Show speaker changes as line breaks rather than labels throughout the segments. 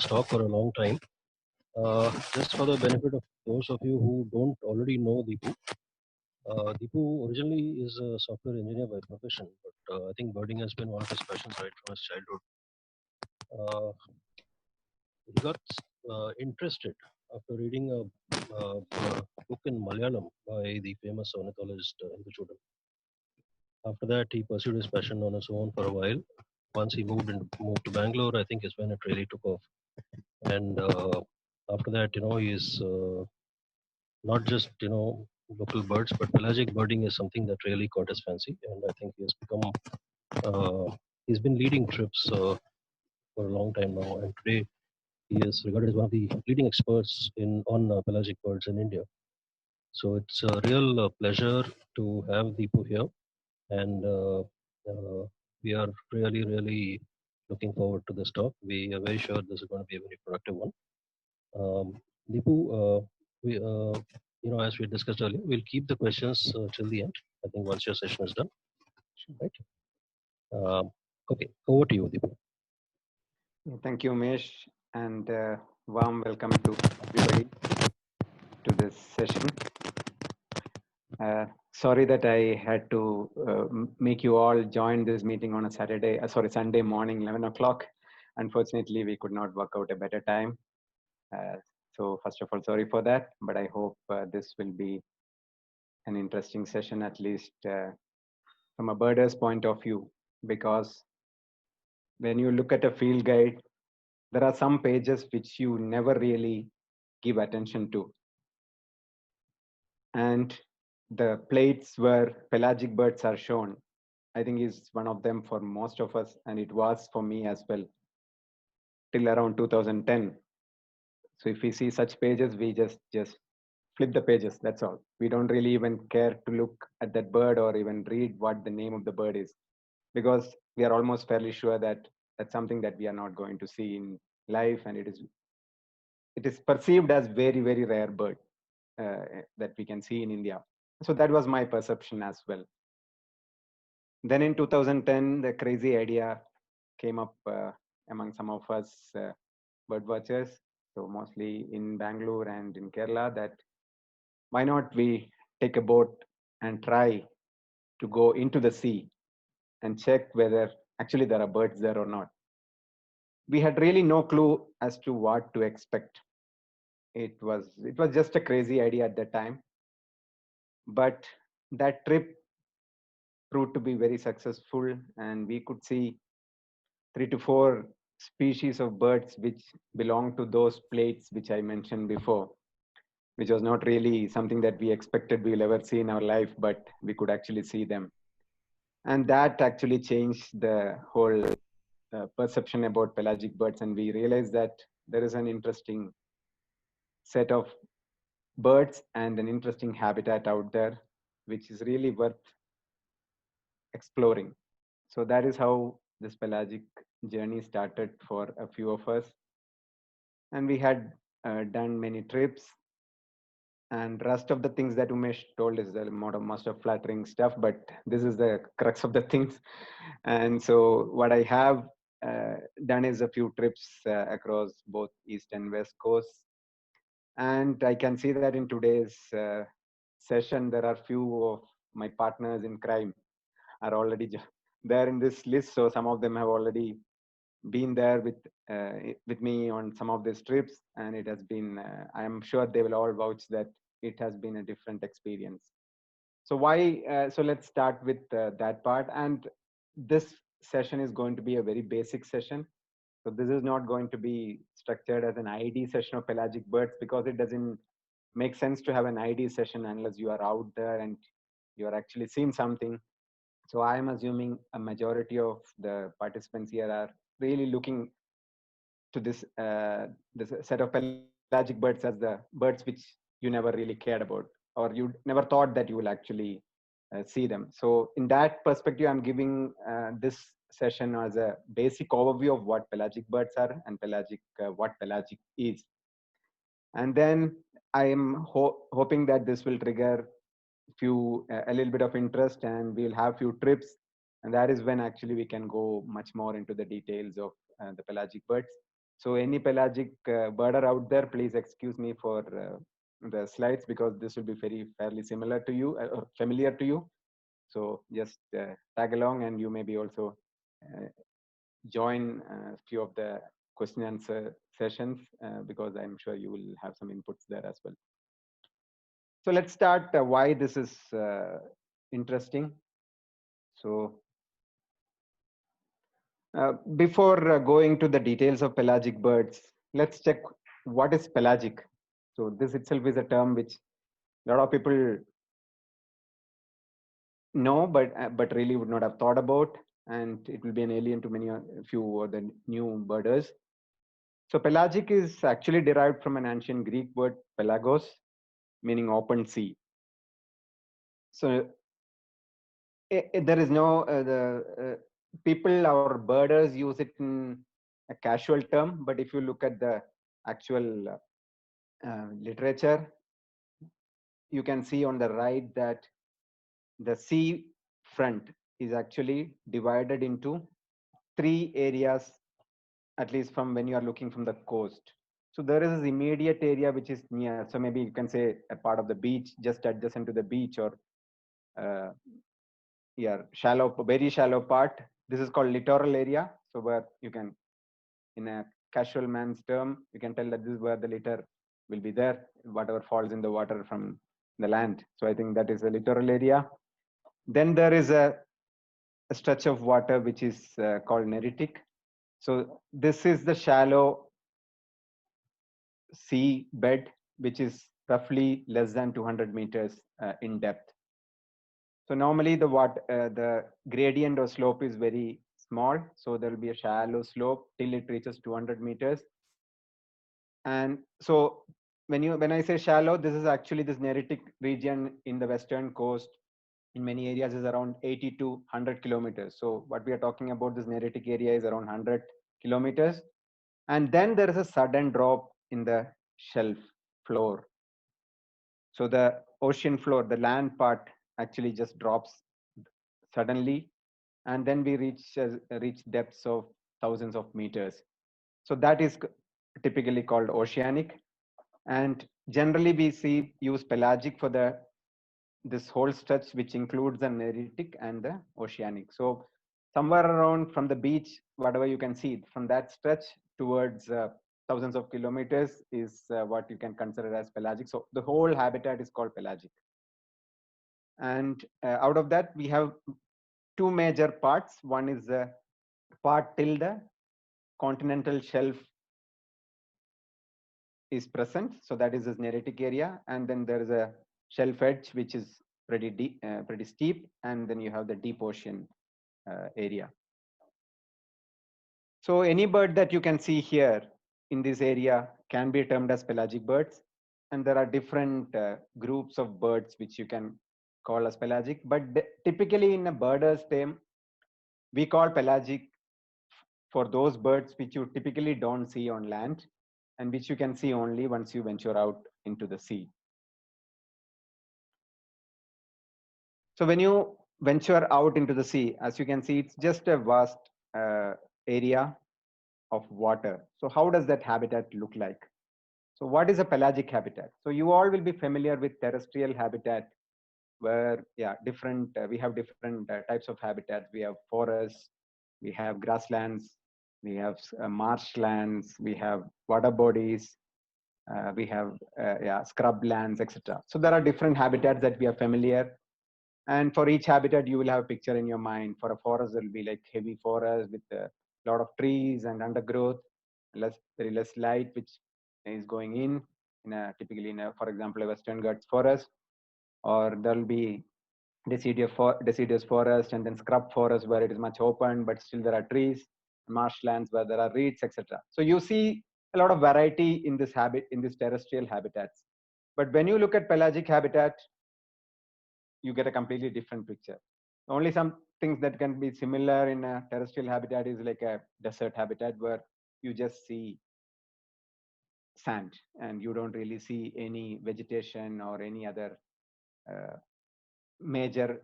talk for a long time. Just for the benefit of those of you who don't already know Dipu, Dipu originally is a software engineer by profession, but I think birding has been one of his passions right from his childhood. Uh, he got interested after reading a book in Malayalam by the famous ornithologist Hindu. After that, he pursued his passion on his own for a while. Once he moved to Bangalore, I think is when it really took off. And after that, he's not just local birds, but pelagic birding is something that really caught his fancy, and I think he has become he's been leading trips for a long time now, and today he is regarded as one of the leading experts in on pelagic birds in India. So it's a real pleasure to have Deepu here, and we are really looking forward to this talk. We are very sure this is going to be a very productive one. Um, Deepu, we, as we discussed earlier, we'll keep the questions till the end. I think once your session is done, right? Okay, over to you, Deepu.
Thank you, Umesh, and warm welcome to everybody to this session. Sorry that I had to make you all join this meeting on a Sunday morning, 11 o'clock. Unfortunately, we could not work out a better time. So first of all, sorry for that, but I hope this will be an interesting session, at least from a birder's point of view, because when you look at a field guide, there are some pages which you never really give attention to. And the plates where pelagic birds are shown, I think is one of them for most of us, and it was for me as well, till around 2010. So if we see such pages, we just flip the pages, that's all. We don't really even care to look at that bird or even read what the name of the bird is, because we are almost fairly sure that that's something that we are not going to see in life, and it is perceived as very, very rare bird that we can see in India. So that was my perception as well. Then in 2010, the crazy idea came up among some of us bird watchers, so mostly in Bangalore and in Kerala, that why not we take a boat and try to go into the sea and check whether actually there are birds there or not. We had really no clue as to what to expect. It was just a crazy idea at that time, but that trip proved to be very successful, and we could see 3 to 4 species of birds which belong to those plates which I mentioned before, which was not really something that we expected we'll ever see in our life, but we could actually see them. And that actually changed the whole perception about pelagic birds, and we realized that there is an interesting set of birds and an interesting habitat out there which is really worth exploring. So that is how this pelagic journey started for a few of us, and we had done many trips, and rest of the things that Umesh told is the most of flattering stuff, but this is the crux of the things. And so what I have done is a few trips across both east and west coasts, and I can see that in today's session there are few of my partners in crime are already there in this list. So some of them have already been there with me on some of these trips, and it has been I am sure they will all vouch that it has been a different experience. So so let's start with that part. And this session is going to be a very basic session. So this is not going to be structured as an ID session of pelagic birds, because it doesn't make sense to have an ID session unless you are out there and you are actually seeing something. So I am assuming a majority of the participants here are really looking to this set of pelagic birds as the birds which you never really cared about, or you never thought that you will actually see them. So in that perspective, I'm giving this session as a basic overview of what pelagic birds are and what pelagic is. And then I am hoping that this will trigger a little bit of interest, and we'll have few trips, and that is when actually we can go much more into the details of the pelagic birds. So any pelagic birder out there, please excuse me for the slides, because this will be fairly similar to you or familiar to you. So just tag along, and you maybe also join a few of the question and answer sessions, because I'm sure you will have some inputs there as well. So let's start why this is interesting. So before going to the details of pelagic birds, let's check what is pelagic. So this itself is a term which a lot of people know, but really would not have thought about, and it will be an alien to many few of the new birders. So pelagic is actually derived from an ancient Greek word pelagos, meaning open sea. So there is no the people or birders use it in a casual term, but if you look at the actual literature, you can see on the right that the sea front is actually divided into three areas, at least from when you are looking from the coast. So there is this immediate area which is near. So maybe you can say a part of the beach, just adjacent to the beach, or uh, yeah, shallow, very shallow part. This is called littoral area. So where you can, in a casual man's term, you can tell that this is where the litter will be there, whatever falls in the water from the land. So I think that is a littoral area. Then there is a stretch of water which is called neritic. So this is the shallow sea bed, which is roughly less than 200 meters in depth. So normally the gradient or slope is very small. So there will be a shallow slope till it reaches 200 meters. And so when I say shallow, this is actually this neritic region in the western coast. In many areas is around 80 to 100 kilometers. So what we are talking about, this neritic area is around 100 kilometers. And then there is a sudden drop in the shelf floor. So the ocean floor, the land part actually just drops suddenly, and then we reach depths of thousands of meters. So that is typically called oceanic, and generally we use pelagic for this whole stretch, which includes the neritic and the oceanic. So somewhere around from the beach, whatever you can see from that stretch towards thousands of kilometers is what you can consider as pelagic. So the whole habitat is called pelagic. And out of that, we have two major parts. One is the part till the continental shelf is present. So that is this neritic area. And then there is a shelf edge, which is pretty deep, pretty steep. And then you have the deep ocean area. So any bird that you can see here in this area can be termed as pelagic birds. And there are different groups of birds which you can call as pelagic. But typically in a birder's term, we call pelagic for those birds which you typically don't see on land and which you can see only once you venture out into the sea. So when you venture out into the sea, as you can see, it's just a vast area of water. So how does that habitat look like? So what is a pelagic habitat? So you all will be familiar with terrestrial habitat, where we have different types of habitats. We have forests, we have grasslands, we have marshlands, we have water bodies, we have scrublands, etc. So there are different habitats that we are familiar. And for each habitat, you will have a picture in your mind. For a forest, there will be like heavy forest with a lot of trees and undergrowth, very less light, which is going typically in for example, a Western Ghats forest. Or there will be deciduous forest, and then scrub forest where it is much open, but still there are trees, marshlands where there are reeds, etc. So you see a lot of variety in this terrestrial habitats. But when you look at pelagic habitat, you get a completely different picture. Only some things that can be similar in a terrestrial habitat is like a desert habitat, where you just see sand and you don't really see any vegetation or any other major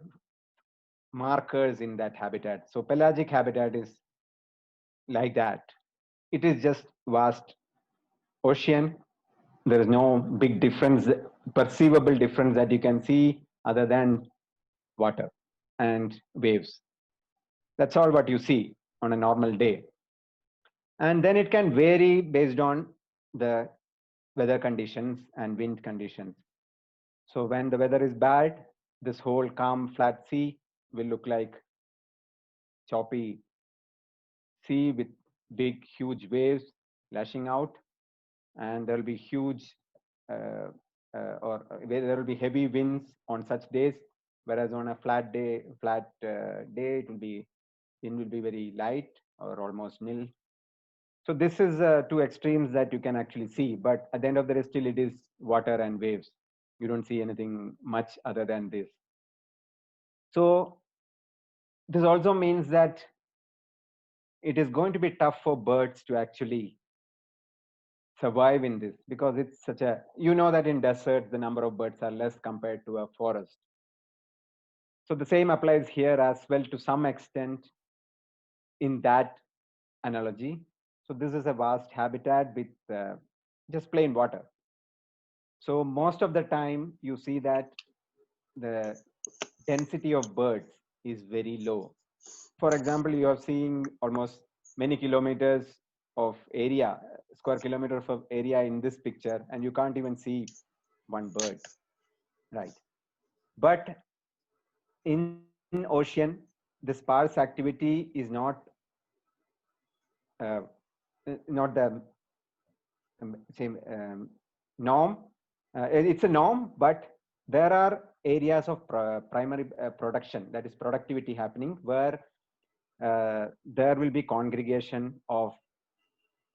markers in that habitat. So pelagic habitat is like that. It is just vast ocean. There is no big difference, perceivable difference that you can see other than water and waves. That's all what you see on a normal day. And then it can vary based on the weather conditions and wind conditions. So when the weather is bad, this whole calm flat sea will look like choppy sea with big huge waves lashing out, and there will be huge uh, there will be heavy winds on such days, whereas on a flat day it will be wind will be very light or almost nil. So this is two extremes that you can actually see, but at the end of the day still it is water and waves. You don't see anything much other than this. So this also means that it is going to be tough for birds to actually survive in this, because it's such a, that in deserts the number of birds are less compared to a forest. So the same applies here as well to some extent in that analogy. So this is a vast habitat with just plain water. So most of the time you see that the density of birds is very low. For example, you are seeing almost many kilometers of area, square kilometers of area in this picture, and you can't even see one bird, right? But in ocean, the sparse activity is uh, not the same norm. It's a norm, but there are areas of primary production, that is productivity happening, where there will be congregation of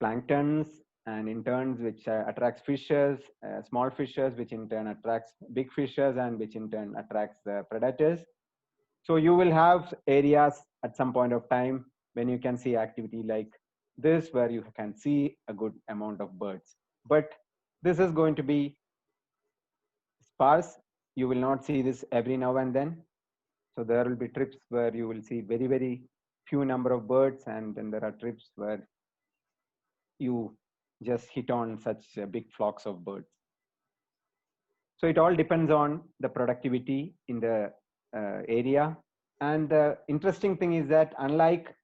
planktons and in turns which attracts fishes, small fishes, which in turn attracts big fishes, and which in turn attracts the predators. So you will have areas at some point of time when you can see activity like this, where you can see a good amount of birds. But this is going to be sparse. You will not see this every now and then. So there will be trips where you will see very, very few number of birds, and then there are trips where you just hit on such big flocks of birds. So it all depends on the productivity in the area. And the interesting thing is that unlike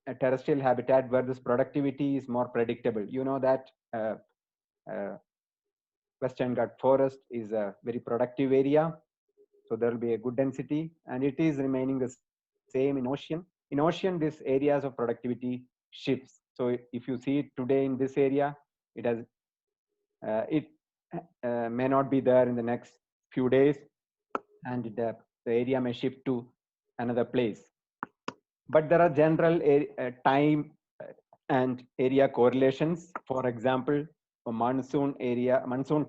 a terrestrial habitat where this productivity is more predictable, that uh, Western Ghats forest is a very productive area. So there will be a good density, and it is remaining the same in ocean. In ocean, these areas of productivity shifts. So if you see it today in this area, it may not be there in the next few days, and the area may shift to another place. But there are general time and area correlations. For example, a monsoon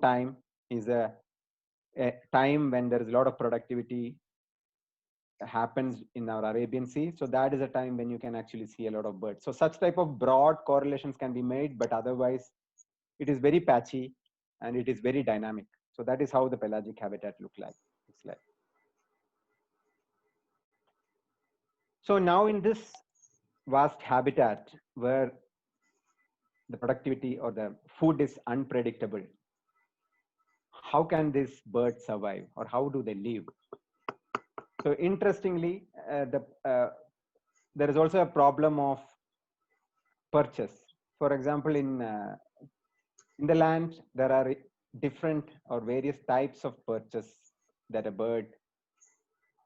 time is a time when there is a lot of productivity happens in our Arabian Sea. So that is a time when you can actually see a lot of birds. So such type of broad correlations can be made, but otherwise it is very patchy and it is very dynamic. So that is how the pelagic habitat looks like. So now in this vast habitat where the productivity or the food is unpredictable, how can this bird survive, or how do they live? So interestingly, there is also a problem of purchase. For example, in the land, there are different or various types of purchase that a bird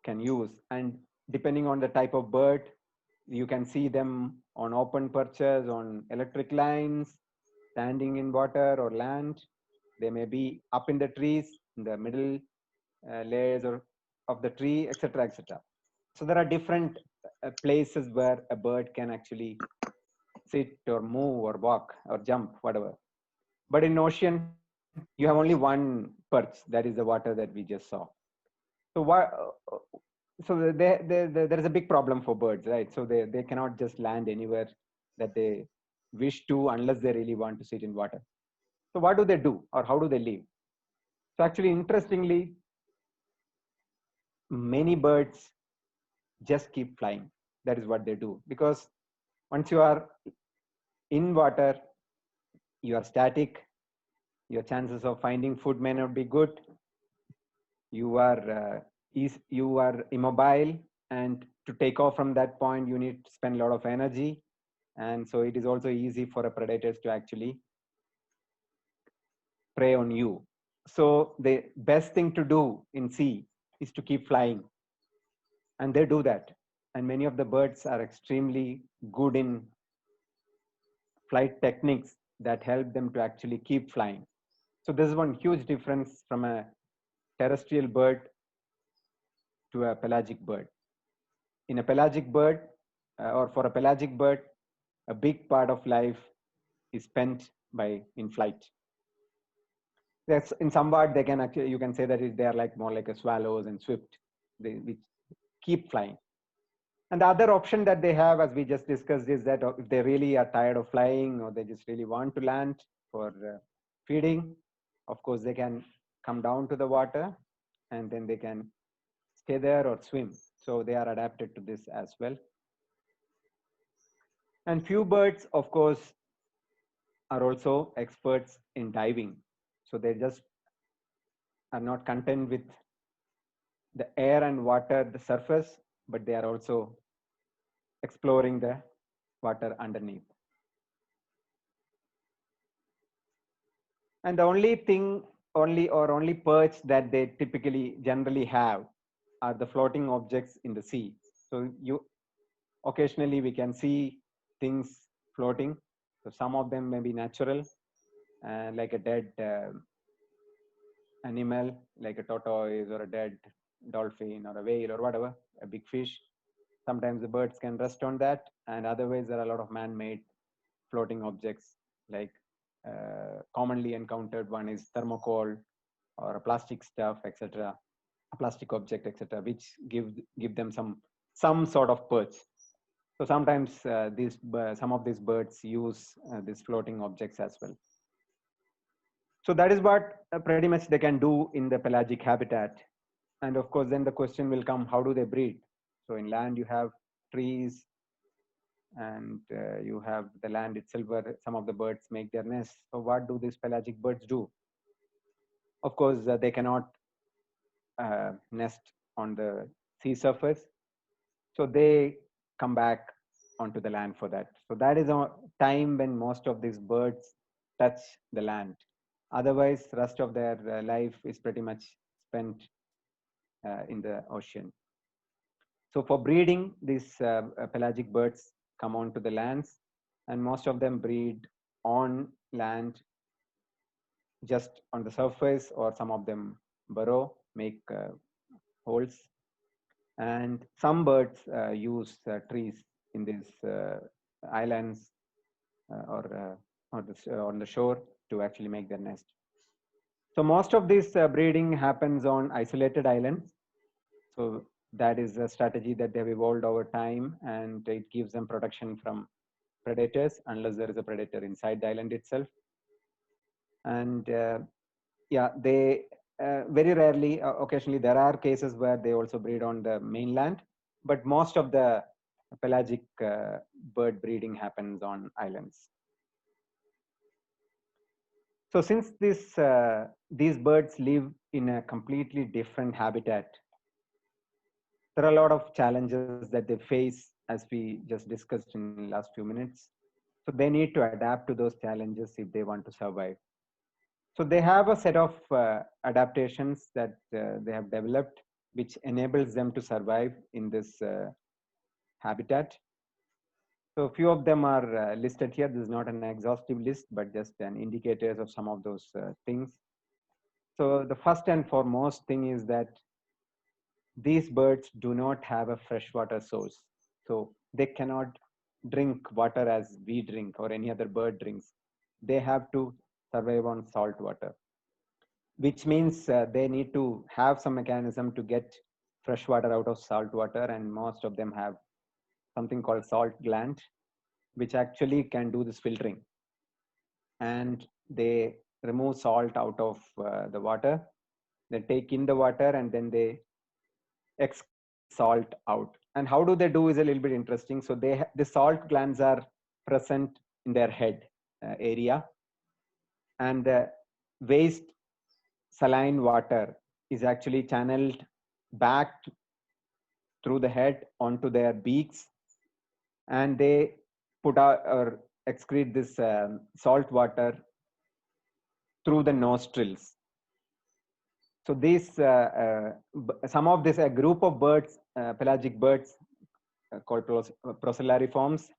can use. And depending on the type of bird, you can see them on open perches, on electric lines, standing in water or land. They may be up in the trees, in the middle layers of the tree, etc., etc. So there are different places where a bird can actually sit or move or walk or jump, whatever. But in ocean, you have only one perch, that is the water that we just saw. So there is a big problem for birds, right? So they cannot just land anywhere that they wish to unless they really want to sit in water. So what do they do, or how do they live? So actually, interestingly, many birds just keep flying. That is what they do, because once you are in water, you are static, your chances of finding food may not be good, you are you are immobile, and to take off from that point you need to spend a lot of energy, and so it is also easy for a predators to actually prey on you. So the best thing to do in sea is to keep flying, and they do that. And many of the birds are extremely good in flight techniques that help them to actually keep flying. So this is one huge difference from a terrestrial bird to a pelagic bird. In a pelagic bird, or for a pelagic bird, a big part of life is spent by in flight. That's in somewhat they can actually, you can say that they are like more like a swallows and swift, which keep flying. And the other option that they have, as we just discussed, is that if they really are tired of flying or they just really want to land for feeding, of course they can come down to the water and then they can stay there or swim. So they are adapted to this as well. And few birds, of course, are also experts in diving. So they just are not content with the air and water, the surface, but they are also exploring the water underneath. And the only thing, only perch that they typically generally have are the floating objects in the sea. So occasionally we can see things floating. So some of them may be natural, like a dead animal, like a tortoise or a dead dolphin or a whale or whatever, a big fish. Sometimes the birds can rest on that, and otherwise there are a lot of man-made floating objects, like commonly encountered one is thermocol or a plastic stuff, etc., a plastic object, etc., which give them some sort of perch. So sometimes some of these birds use these floating objects as well. So that is what pretty much they can do in the pelagic habitat. And of course, then the question will come, how do they breed? So in land, you have trees, and you have the land itself where some of the birds make their nests. So what do these pelagic birds do? Of course, they cannot nest on the sea surface. So they come back onto the land for that. So that is a time when most of these birds touch the land. Otherwise, rest of their life is pretty much spent in the ocean. So for breeding, these pelagic birds come onto the lands, and most of them breed on land, just on the surface, or some of them burrow, make holes. And some birds use trees in these islands or on the shore to actually make their nest. So most of this breeding happens on isolated islands. So that is a strategy that they've evolved over time, and it gives them protection from predators unless there is a predator inside the island itself. And yeah, they very rarely, occasionally there are cases where they also breed on the mainland, but most of the pelagic bird breeding happens on islands. So since these birds live in a completely different habitat, there are a lot of challenges that they face, as we just discussed in the last few minutes. So they need to adapt to those challenges if they want to survive. So they have a set of adaptations that they have developed, which enables them to survive in this habitat. So a few of them are listed here. This is not an exhaustive list, but just an indicators of some of those things. So the first and foremost thing is that these birds do not have a freshwater source. So they cannot drink water as we drink or any other bird drinks. They have to survive on salt water, which means they need to have some mechanism to get fresh water out of salt water. And most of them have something called salt gland, which actually can do this filtering. And they remove salt out of the water. They take in the water and then they excrete salt out. And how do they do is a little bit interesting. So the salt glands are present in their head area, and the waste saline water is actually channeled back through the head onto their beaks, and they put out or excrete this salt water through the nostrils. So these some of this a group of birds, pelagic birds called procellariforms,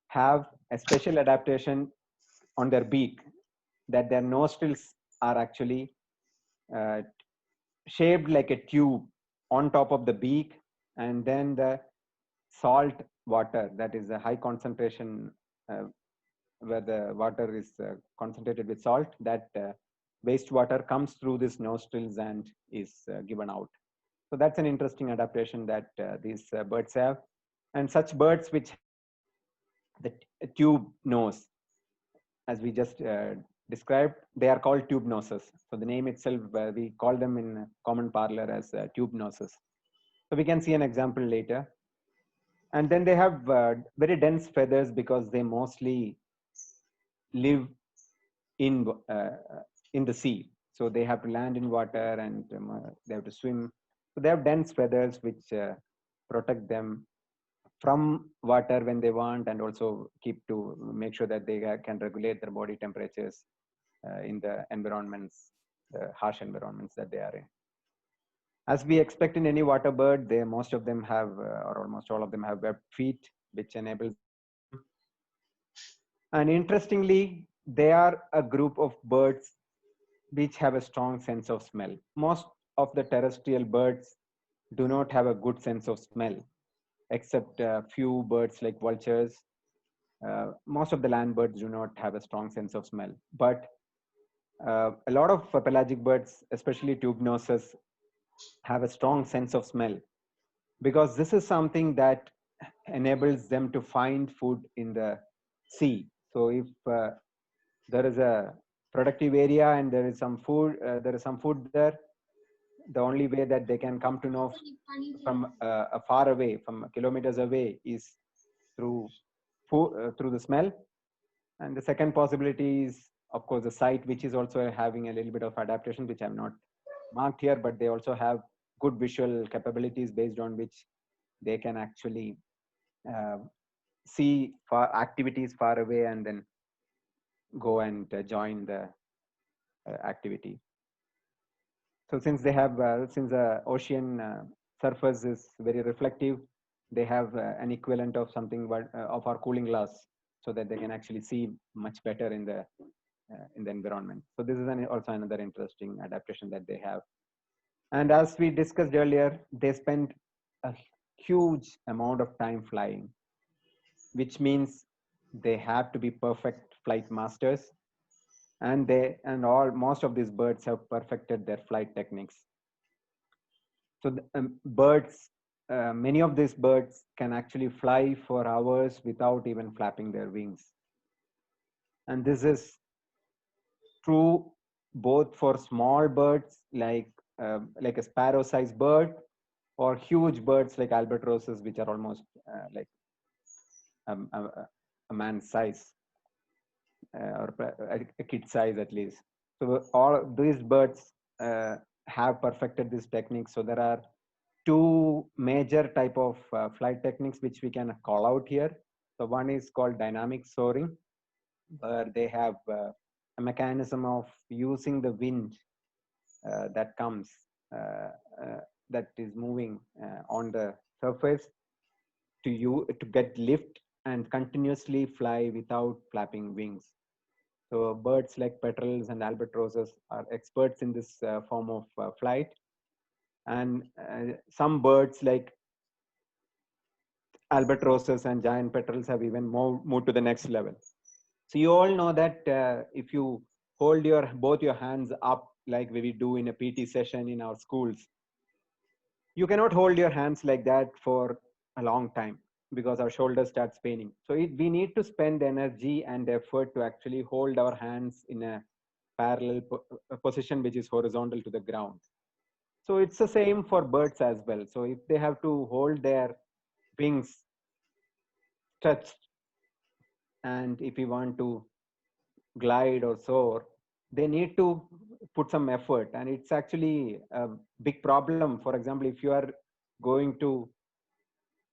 have a special adaptation on their beak, that their nostrils are actually uh, shaped like a tube on top of the beak, and then the salt water, that is a high concentration where the water is concentrated with salt, that wastewater comes through these nostrils and is given out. So that's an interesting adaptation that these birds have. And such birds which have the tube nose, as we just described, they are called tube noses. So the name itself, we call them in common parlor as tube noses. So we can see an example later. And then they have very dense feathers because they mostly live uh, in the sea. So they have to land in water, and they have to swim. So they have dense feathers which protect them from water when they want, and also keep to make sure that they can regulate their body temperatures in the environments, the harsh environments that they are in. As we expect in any water bird, they most of them have, or almost all of them have webbed feet, which enables them to swim. And interestingly, they are a group of birds which have a strong sense of smell. Most of the terrestrial birds do not have a good sense of smell, except a few birds like vultures. Most of the land birds do not have a strong sense of smell. But a lot of pelagic birds, especially tube noses, have a strong sense of smell, because this is something that enables them to find food in the sea. So if there is a productive area and there is some food there, the only way that they can come to know from far away, from kilometers away, is through through the smell. And the second possibility is, of course, the sight, which is also having a little bit of adaptation, which I'm not marked here, but they also have good visual capabilities based on which they can actually uh, see far activities far away and then go and join the activity. So since they have, since the ocean surface is very reflective, they have an equivalent of something of our cooling glass, so that they can actually see much better in the environment. So this is also another interesting adaptation that they have. And as we discussed earlier, they spend a huge amount of time flying, which means they have to be perfect flight masters, and most of these birds have perfected their flight techniques. So many of these birds can actually fly for hours without even flapping their wings. And this is true both for small birds like a sparrow-sized bird, or huge birds like albatrosses, which are almost like a man's size, or a kid size at least. So all these birds have perfected this technique. So there are two major type of flight techniques which we can call out here. So one is called dynamic soaring, where they have a mechanism of using the wind that comes, that is moving on the surface to get lift and continuously fly without flapping wings. So birds like petrels and albatrosses are experts in this form of flight. And some birds like albatrosses and giant petrels have even moved to the next level. So you all know that if you hold both your hands up like we do in a PT session in our schools, you cannot hold your hands like that for a long time because our shoulders start paining. So we need to spend energy and effort to actually hold our hands in a parallel position which is horizontal to the ground. So it's the same for birds as well. So if they have to hold their wings stretched, and if we want to glide or soar, they need to put some effort, and it's actually a big problem. For example, if you are going to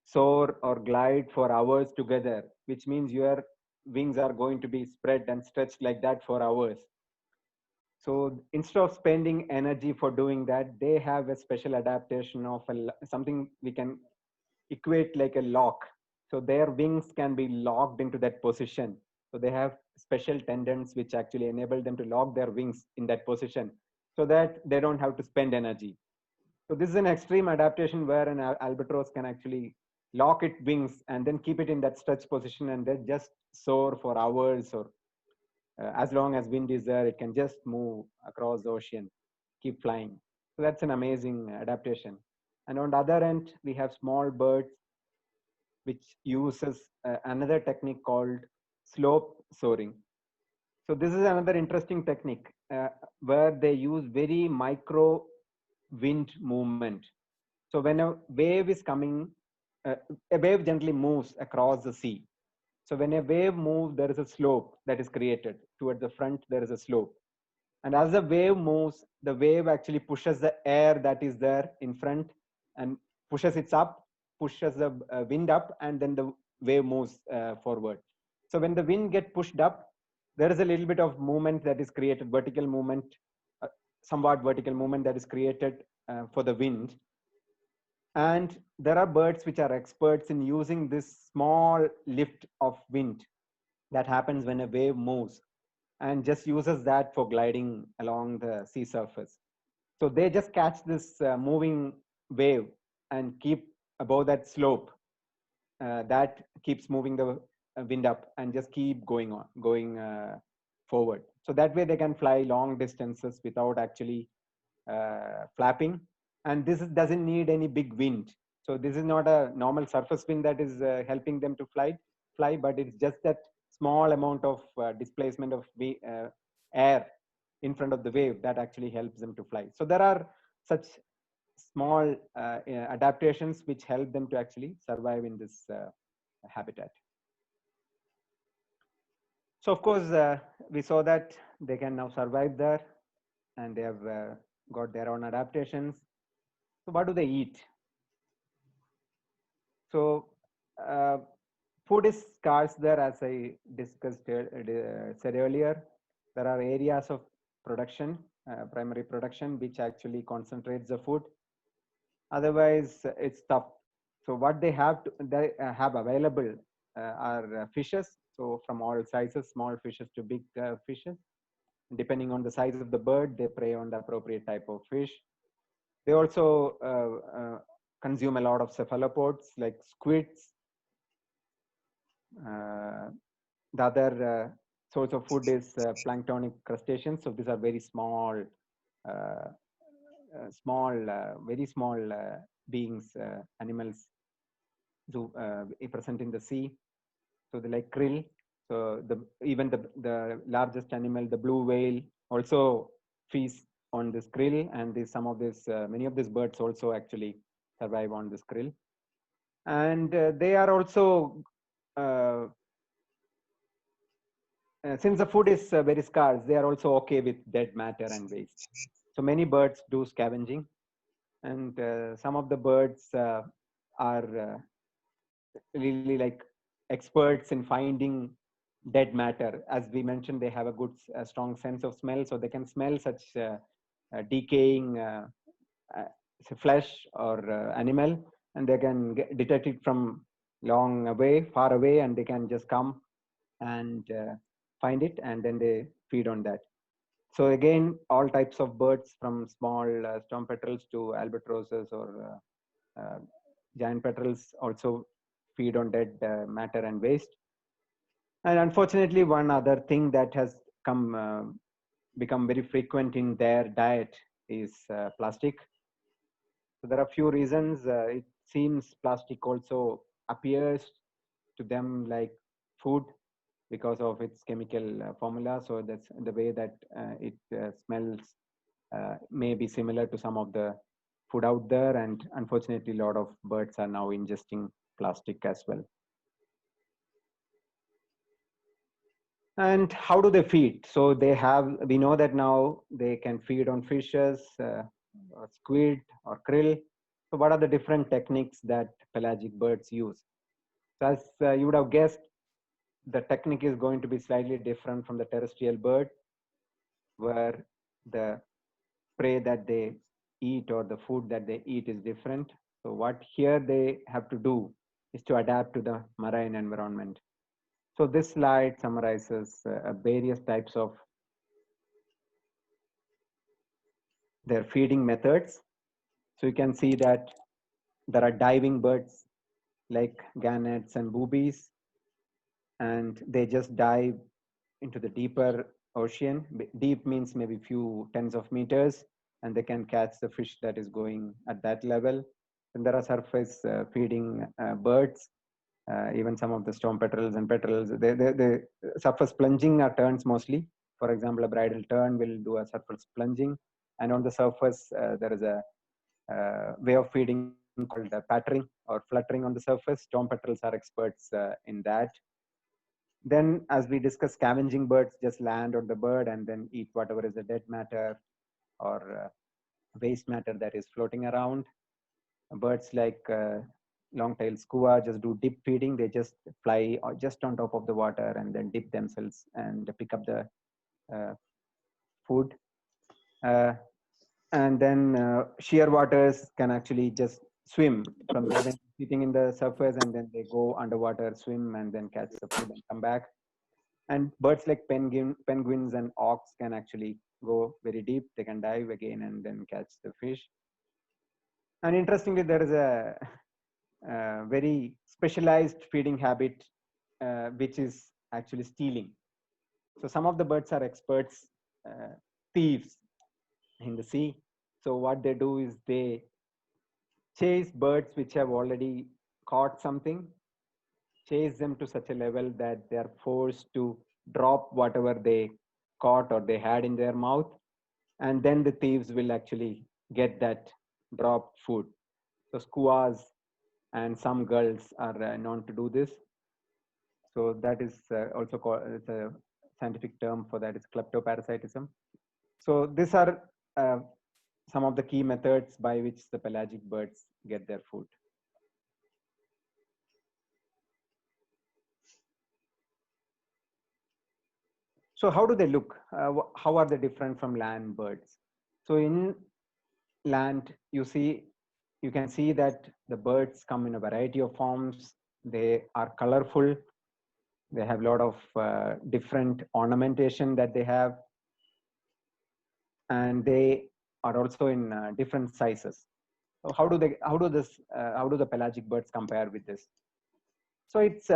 soar or glide for hours together, which means your wings are going to be spread and stretched like that for hours. So instead of spending energy for doing that, they have a special adaptation of something we can equate like a lock. So their wings can be locked into that position. So they have special tendons which actually enable them to lock their wings in that position so that they don't have to spend energy. So this is an extreme adaptation where an albatross can actually lock its wings and then keep it in that stretch position and then just soar for hours, or as long as wind is there, it can just move across the ocean, keep flying. So that's an amazing adaptation. And on the other end, we have small birds which uses another technique called slope soaring. So this is another interesting technique where they use very micro wind movement. So when a wave is coming, a wave gently moves across the sea. So when a wave moves, there is a slope that is created. Towards the front, there is a slope. And as the wave moves, the wave actually pushes the air that is there in front and pushes it up, pushes the wind up, and then the wave moves forward. So when the wind gets pushed up, there is a little bit of movement that is created, vertical movement, uh, somewhat vertical movement that is created for the wind. And there are birds which are experts in using this small lift of wind that happens when a wave moves, and just uses that for gliding along the sea surface. So they just catch this moving wave and keep above that slope that keeps moving the wind up and just keep going forward. So that way they can fly long distances without actually flapping. And this doesn't need any big wind. So this is not a normal surface wind that is helping them to fly, but it's just that small amount of displacement of air in front of the wave that actually helps them to fly. So there are such small adaptations which help them to actually survive in this habitat. So of course, we saw that they can now survive there, and they have got their own adaptations. So what do they eat? So food is scarce there, as I discussed said earlier. There are areas of production, primary production, which actually concentrates the food. Otherwise, it's tough. So what they have available are fishes. So from all sizes, small fishes to big fishes. Depending on the size of the bird, they prey on the appropriate type of fish. They also consume a lot of cephalopods like squids. The other source of food is planktonic crustaceans. So these are very small, very small beings, animals present in the sea. So they like krill. So even the largest animal, the blue whale, also feeds on this krill, and some of this many of these birds also actually survive on this krill. And they are also since the food is very scarce, they are also okay with dead matter and waste. So many birds do scavenging, and some of the birds are really like experts in finding dead matter. As we mentioned, they have a good, strong sense of smell, so they can smell such decaying uh, flesh or animal, and they can detect it from far away, and they can just come and find it, and then they feed on that. So again, all types of birds, from small storm petrels to albatrosses or giant petrels, also feed on dead matter and waste. And unfortunately, one other thing that has become very frequent in their diet is plastic. So there are few reasons. It seems plastic also appears to them like food because of its chemical formula. So that's the way that it smells may be similar to some of the food out there. And unfortunately, a lot of birds are now ingesting plastic as well. And how do they feed? So we know that now they can feed on fishes, or squid or krill. So what are the different techniques that pelagic birds use? So as you would have guessed, the technique is going to be slightly different from the terrestrial bird, where the prey that they eat or the food that they eat is different. So what here they have to do is to adapt to the marine environment. So this slide summarizes various types of their feeding methods. So you can see that there are diving birds like gannets and boobies, and they just dive into the deeper ocean. Deep means maybe few tens of meters, and they can catch the fish that is going at that level. And there are surface feeding birds, even some of the storm petrels and petrels. They surface plunging are terns mostly. For example, a bridal tern will do a surface plunging, and on the surface there is a way of feeding called pattering or fluttering on the surface. Storm petrels are experts in that. Then, as we discussed, scavenging birds just land on the bird and then eat whatever is the dead matter or waste matter that is floating around. Birds like long-tailed skua just do dip feeding. They just fly just on top of the water and then dip themselves and pick up the food. Uh, and then shear waters can actually just swim from there, sitting in the surface, and then they go underwater, swim, and then catch the food and come back. And birds like penguins and auks can actually go very deep. They can dive again and then catch the fish. And interestingly, there is a very specialized feeding habit, which is actually stealing. So some of the birds are experts, thieves in the sea. So what they do is they chase birds which have already caught something, chase them to such a level that they are forced to drop whatever they caught or they had in their mouth, and then the thieves will actually get that dropped food. So skuas and some gulls are known to do this. So that is also called, it's a scientific term for that, is kleptoparasitism. So these are some of the key methods by which the pelagic birds get their food. So how do they look? How are they different from land birds? So in land, you can see that the birds come in a variety of forms. They are colorful. They have a lot of different ornamentation that they have, and they are also in different sizes. So how do the pelagic birds compare with this? So it's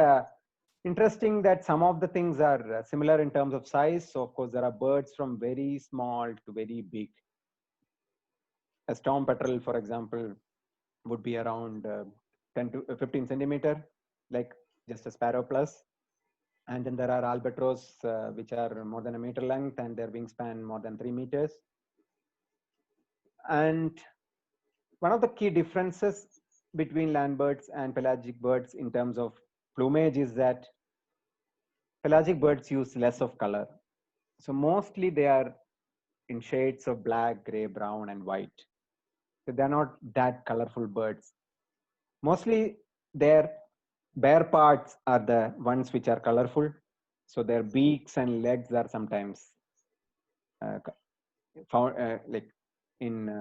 interesting that some of the things are similar in terms of size. So of course there are birds from very small to very big. A storm petrel, for example, would be around 10 to 15 centimeter, like just a sparrow plus. And then there are albatross, which are more than a meter length, and their wingspan more than 3 meters. And one of the key differences between land birds and pelagic birds in terms of plumage is that pelagic birds use less of color. So mostly they are in shades of black, gray, brown, and white. So they're not that colorful birds. Mostly their bare parts are the ones which are colorful. So their beaks and legs are sometimes found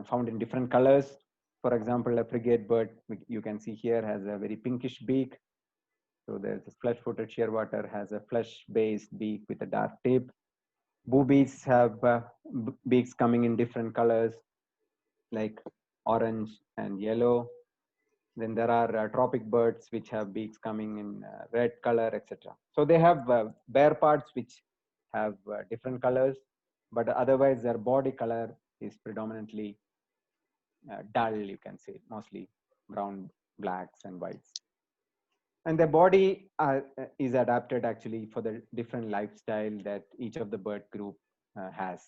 found in different colors. For example, a frigate bird you can see here has a very pinkish beak. So there's a flesh-footed shearwater has a flesh-based beak with a dark tip. Boobies have beaks coming in different colors, like orange and yellow. Then there are tropic birds which have beaks coming in red color, etc. So they have bare parts which have different colors, but otherwise their body color is predominantly dull, you can say, mostly brown, blacks, and whites. And their body is adapted actually for the different lifestyle that each of the bird group has.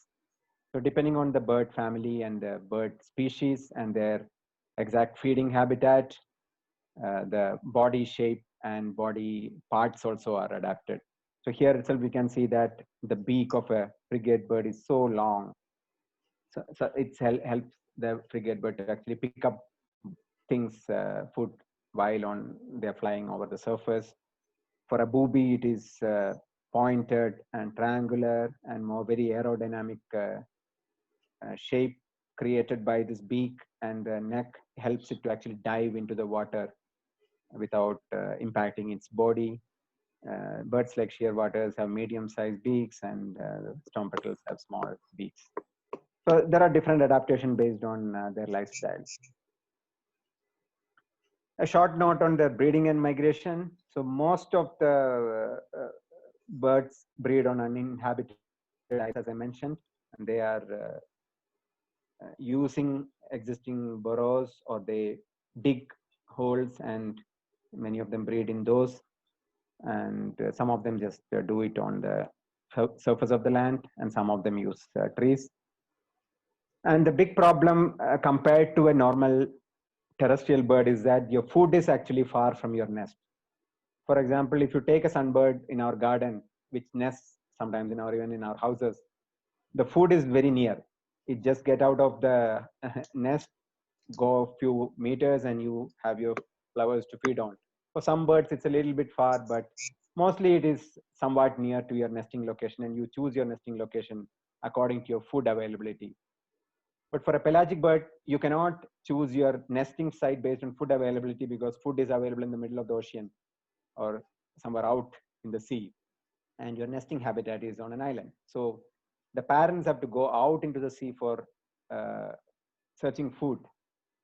So depending on the bird family and the bird species and their exact feeding habitat, the body shape and body parts also are adapted. So here itself, we can see that the beak of a frigate bird is so long. So it helps the frigate bird to actually pick up things, food, while they're flying over the surface. For a booby, it is pointed and triangular and more very aerodynamic shape created by this beak, and the neck helps it to actually dive into the water without impacting its body. Birds like shearwaters have medium-sized beaks, and storm petrels have small beaks. So there are different adaptations based on their lifestyle. A short note on the breeding and migration. So most of the birds breed on uninhabited ice, as I mentioned, and they are using existing burrows, or they dig holes, and many of them breed in those. And some of them just do it on the surface of the land, and some of them use trees. And the big problem compared to a normal terrestrial bird is that your food is actually far from your nest. For example, if you take a sunbird in our garden, which nests sometimes even in our houses, the food is very near. It just get out of the nest, go a few meters, and you have your flowers to feed on. For some birds, it's a little bit far, but mostly it is somewhat near to your nesting location, and you choose your nesting location according to your food availability. But for a pelagic bird, you cannot choose your nesting site based on food availability, because food is available in the middle of the ocean or somewhere out in the sea, and your nesting habitat is on an island. So the parents have to go out into the sea for searching food,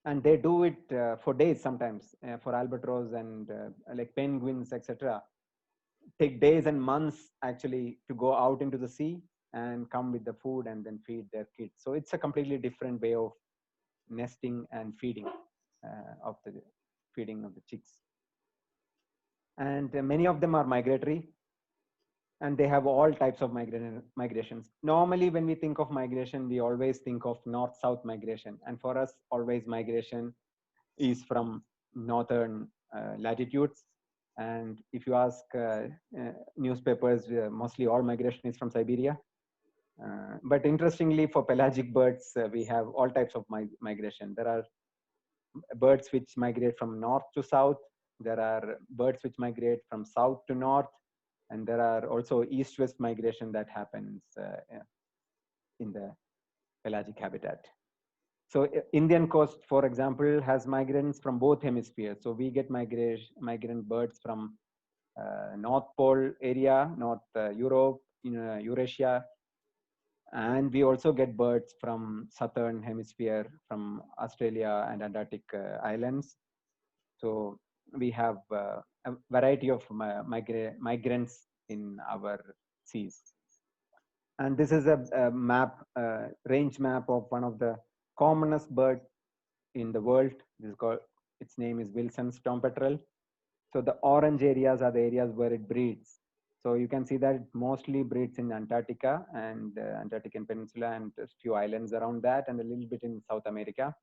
and they do it for days sometimes. For albatross and like penguins, etc., take days and months actually to go out into the sea and come with the food and then feed their kids. So it's a completely different way of nesting and feeding of the chicks. And many of them are migratory, and they have all types of migrations. Normally, when we think of migration, we always think of north-south migration. And for us, always migration is from northern latitudes. And if you ask newspapers, mostly all migration is from Siberia. But interestingly, for pelagic birds, we have all types of migration. There are birds which migrate from north to south. There are birds which migrate from south to north. And there are also east-west migration that happens in the pelagic habitat. So Indian coast, for example, has migrants from both hemispheres. So we get migrant birds from North Pole area, North Europe, Eurasia. And we also get birds from southern hemisphere, from Australia and Antarctic islands. So we have a variety of migrants in our seas. And this is a map, range map of one of the commonest bird in the world. This is called, its name is Wilson's storm petrel. So the orange areas are the areas where it breeds. So you can see that it mostly breeds in Antarctica and Antarctic Peninsula and a few islands around that, and a little bit in South America.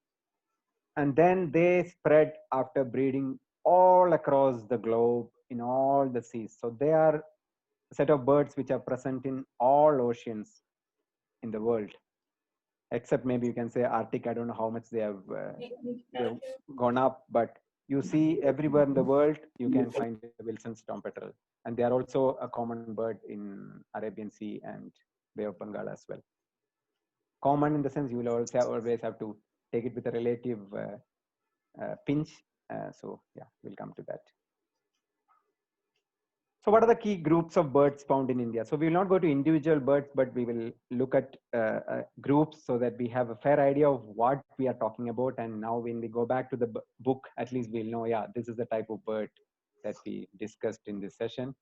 And then they spread after breeding all across the globe in all the seas. So they are a set of birds which are present in all oceans in the world, except maybe you can say Arctic. I don't know how much they have they've gone up, but you see everywhere in the world, you can find the Wilson's storm petrel. And they are also a common bird in Arabian Sea and Bay of Bengal as well. Common in the sense you will also always have to take it with a relative pinch. So yeah, we'll come to that. So what are the key groups of birds found in India? So we will not go to individual birds, but we will look at groups so that we have a fair idea of what we are talking about. And now when we go back to the book, at least we'll know, yeah, this is the type of bird that we discussed in this session.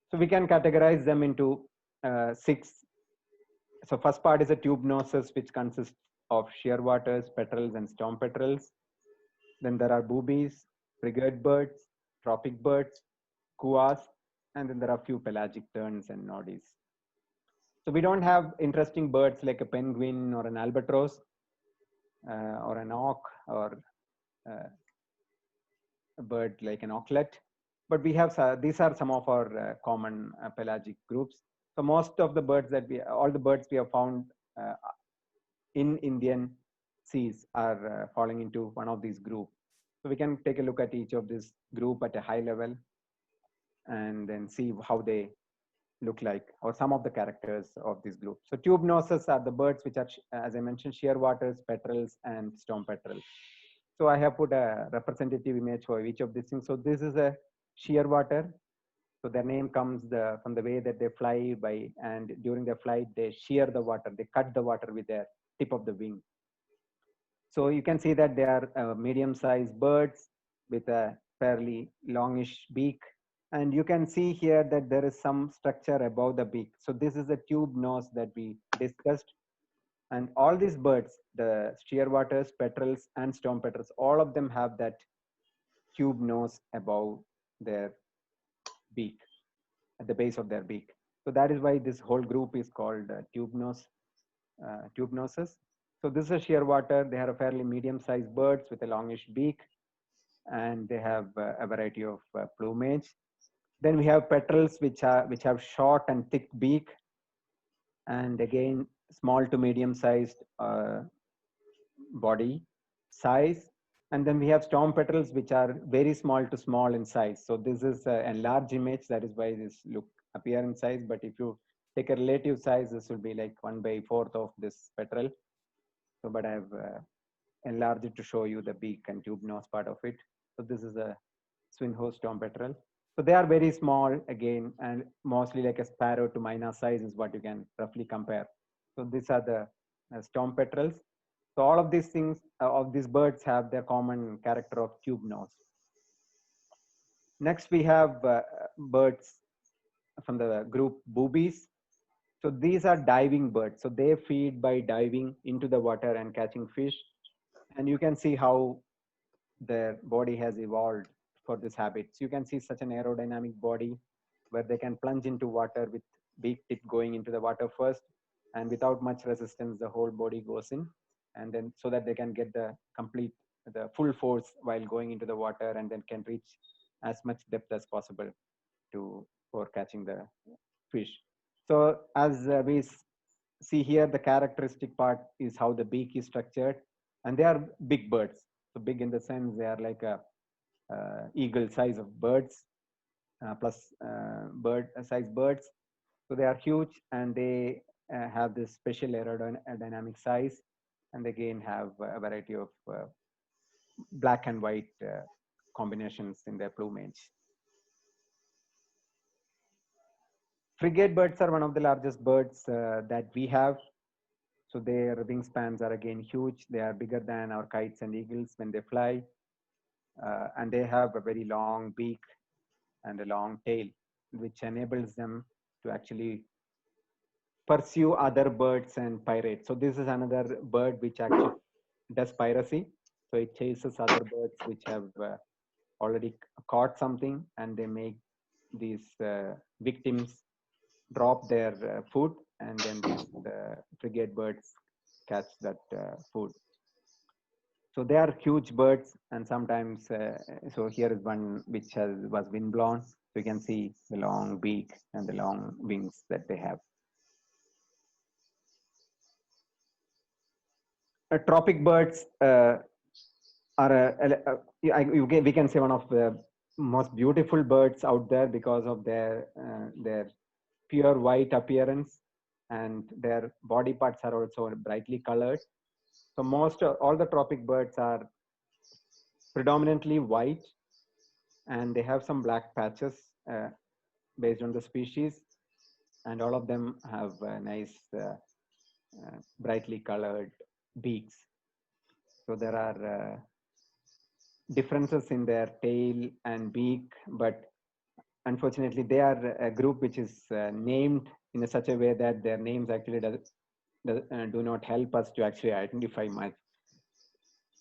So we can categorize them into 6. So first part is a tubenoses, which consists of shearwaters, petrels, and storm petrels. Then there are boobies, frigate birds, tropic birds, kuas, and then there are a few pelagic terns and noddies. So we don't have interesting birds like a penguin or an albatross or an auk, or a bird like an auklet. But we have these are some of our common pelagic groups. So most of the birds that all the birds we have found in Indian seas are falling into one of these groups. So we can take a look at each of this group at a high level and then see how they look like, or some of the characters of this group. So tube noses are the birds which are, as I mentioned, shearwaters, petrels, and storm petrels. So I have put a representative image for each of these things. So this is a shearwater. So their name comes from the way that they fly by, and during their flight, they shear the water, they cut the water with their tip of the wing. So you can see that they are medium-sized birds with a fairly longish beak. And you can see here that there is some structure above the beak. So this is the tube nose that we discussed. And all these birds, the shearwaters, petrels, and storm petrels, all of them have that tube nose above their beak, at the base of their beak. So that is why this whole group is called tube noses. So this is a shearwater. They are a fairly medium-sized birds with a longish beak, and they have a variety of plumage. Then we have petrels, which have short and thick beak, and again small to medium-sized body size. And then we have storm petrels, which are very small to small in size. So this is a large image. That is why this appear in size. But if you take a relative size, this will be like 1/4 of this petrel. So, but I have enlarged it to show you the beak and tube nose part of it. So this is a swinhoe storm petrel. So they are very small again, and mostly like a sparrow to myna size is what you can roughly compare. So these are the storm petrels. So all of these things, of these birds have their common character of tube nose. Next, we have birds from the group boobies. So these are diving birds. So they feed by diving into the water and catching fish. And you can see how their body has evolved for this habit. So you can see such an aerodynamic body where they can plunge into water with beak tip going into the water first, and without much resistance, the whole body goes in, and then so that they can get the full force while going into the water, and then can reach as much depth as possible for catching the fish. So as we see here, the characteristic part is how the beak is structured, and they are big birds. So big in the sense they are like a eagle size of birds, plus bird size birds. So they are huge, and they have this special aerodynamic size, and again have a variety of black and white combinations in their plumage. Frigate birds are one of the largest birds that we have. So their wingspans are again huge. They are bigger than our kites and eagles when they fly. And they have a very long beak and a long tail, which enables them to actually pursue other birds and pirate. So this is another bird which actually does piracy. So it chases other birds which have already caught something, and they make these victims drop their food, and then these frigate birds catch that food. So they are huge birds, and sometimes, so here is one which was windblown. So you can see the long beak and the long wings that they have. Tropic birds are, we can say, one of the most beautiful birds out there because of their pure white appearance, and their body parts are also brightly colored. So all the tropic birds are predominantly white, and they have some black patches based on the species, and all of them have nice brightly colored beaks. So there are differences in their tail and beak, but unfortunately they are a group which is named in such a way that their names actually do not help us to actually identify much.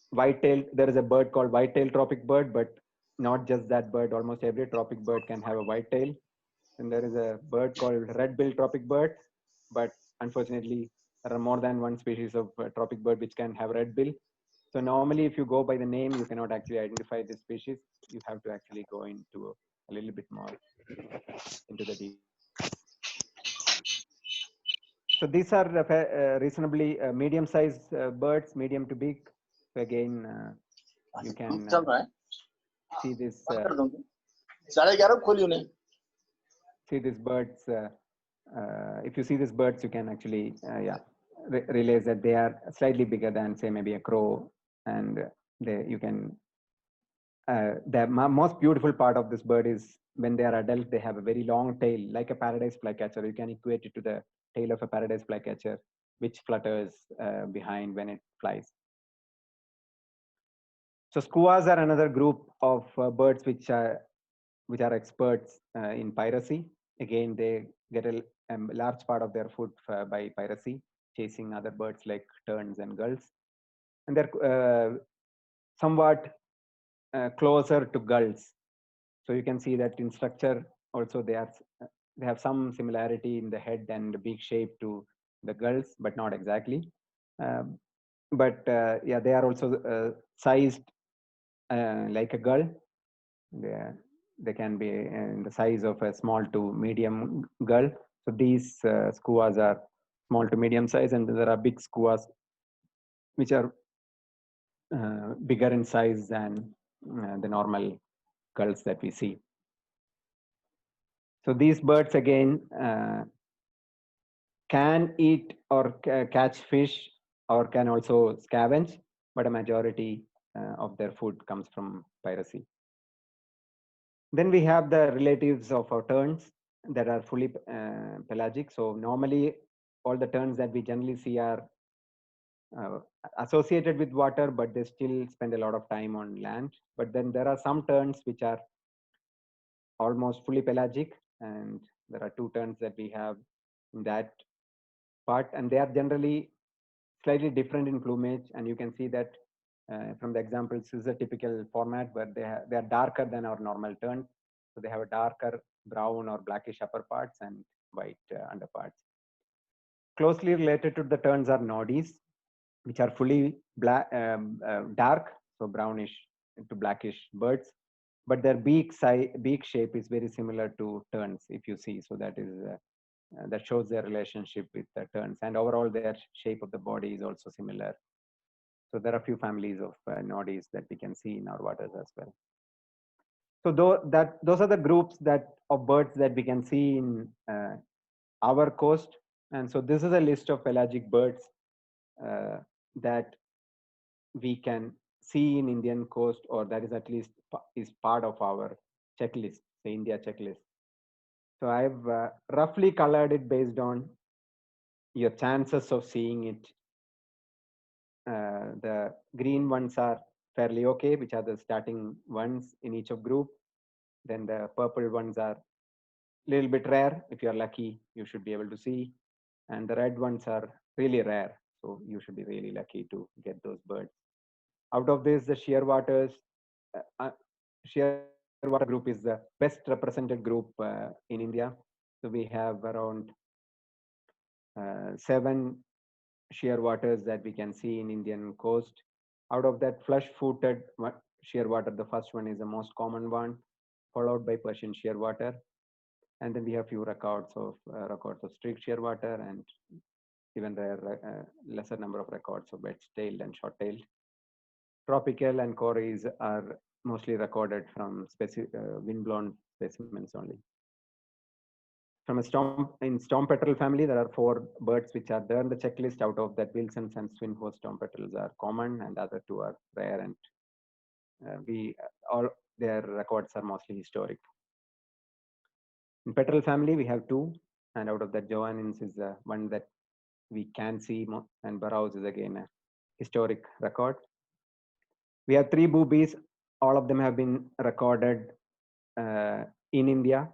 White-tailed, there is a bird called white-tailed tropic bird, but not just that bird. Almost every tropic bird can have a white tail. And there is a bird called red-billed tropic bird, but unfortunately there are more than one species of tropic bird which can have red bill. So normally, if you go by the name, you cannot actually identify the species. You have to actually go into a little bit more into the details. So these are reasonably medium-sized birds, medium to big. So again, you can see this. See these birds. If you see these birds, you can actually, realize that they are slightly bigger than, say, maybe a crow, and you can. The most beautiful part of this bird is when they are adult, they have a very long tail, like a paradise flycatcher. You can equate it to the tail of a paradise flycatcher, which flutters behind when it flies. So skuas are another group of birds which are experts in piracy. Again, they get a large part of their food by piracy, chasing other birds like terns and gulls. And they're somewhat closer to gulls. So you can see that in structure also they have some similarity in the head and the beak shape to the gulls, but not exactly. Yeah, they are also sized like a gull. They can be in the size of a small to medium gull. So these skuas are small to medium size, and there are big skuas which are bigger in size than the normal gulls that we see. So these birds again can eat or catch fish, or can also scavenge, but a majority of their food comes from piracy. Then we have the relatives of our terns that are fully pelagic. So normally all the terns that we generally see are associated with water, but they still spend a lot of time on land. But then there are some terns which are almost fully pelagic, and there are two terns that we have in that part, and they are generally slightly different in plumage. And you can see that from the examples, this is a typical format where they are darker than our normal terns. So they have a darker brown or blackish upper parts and white underparts. Closely related to the terns are noddies, which are fully black, dark, so brownish to blackish birds. But their beak shape is very similar to terns, if you see. So that is that shows their relationship with the terns, and overall their shape of the body is also similar. So there are a few families of noddies that we can see in our waters as well. So those are the groups of birds that we can see in our coast. And so this is a list of pelagic birds that we can see in Indian coast, or that is at least is part of our checklist, the India checklist. So I've roughly colored it based on your chances of seeing it. The green ones are fairly okay, which are the starting ones in each of group. Then the purple ones are a little bit rare. If you're lucky, you should be able to see. And the red ones are really rare. So you should be really lucky to get those birds. Out of this, the shearwaters, shearwater group is the best represented group in India. So we have around 7 shearwaters that we can see in Indian coast. Out of that, flush-footed shearwater, the first one is the most common one, followed by Persian shearwater. And then we have few records of streaked shearwater, and even there lesser number of records of wedge-tailed and short-tailed. Tropical and corys are mostly recorded from wind-blown specimens only. From in storm petrel family, there are 4 birds which are there in the checklist. Out of that, Wilson's and swinhoe storm petrels are common, and the other 2 are rare, and all their records are mostly historic. In petrel family, we have 2, and out of that, Joannins is the one that we can see, and Burroughs is again a historic record. We have 3 boobies. All of them have been recorded in India.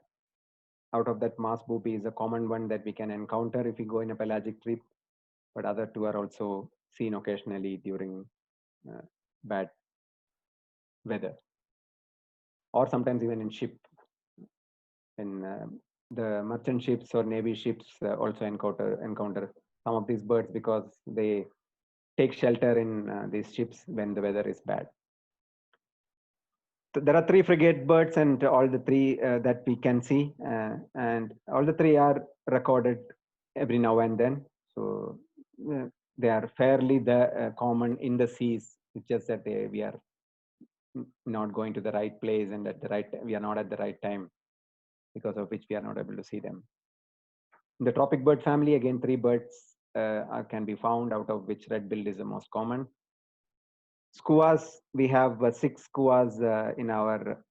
Out of that, Mars boobie is a common one that we can encounter if we go in a pelagic trip, but other 2 are also seen occasionally during bad weather, or sometimes even in ship. In the merchant ships or navy ships also encounter some of these birds, because they take shelter in these ships when the weather is bad. So there are three frigate birds, and all the three that we can see, and all the three are recorded every now and then. So they are fairly common in the seas. It's just that we are not going to the right place, and at the right we are not at the right time, because of which we are not able to see them. In the tropic bird family, again, three birds can be found, out of which red-billed is the most common. Skuas, we have six skuas in our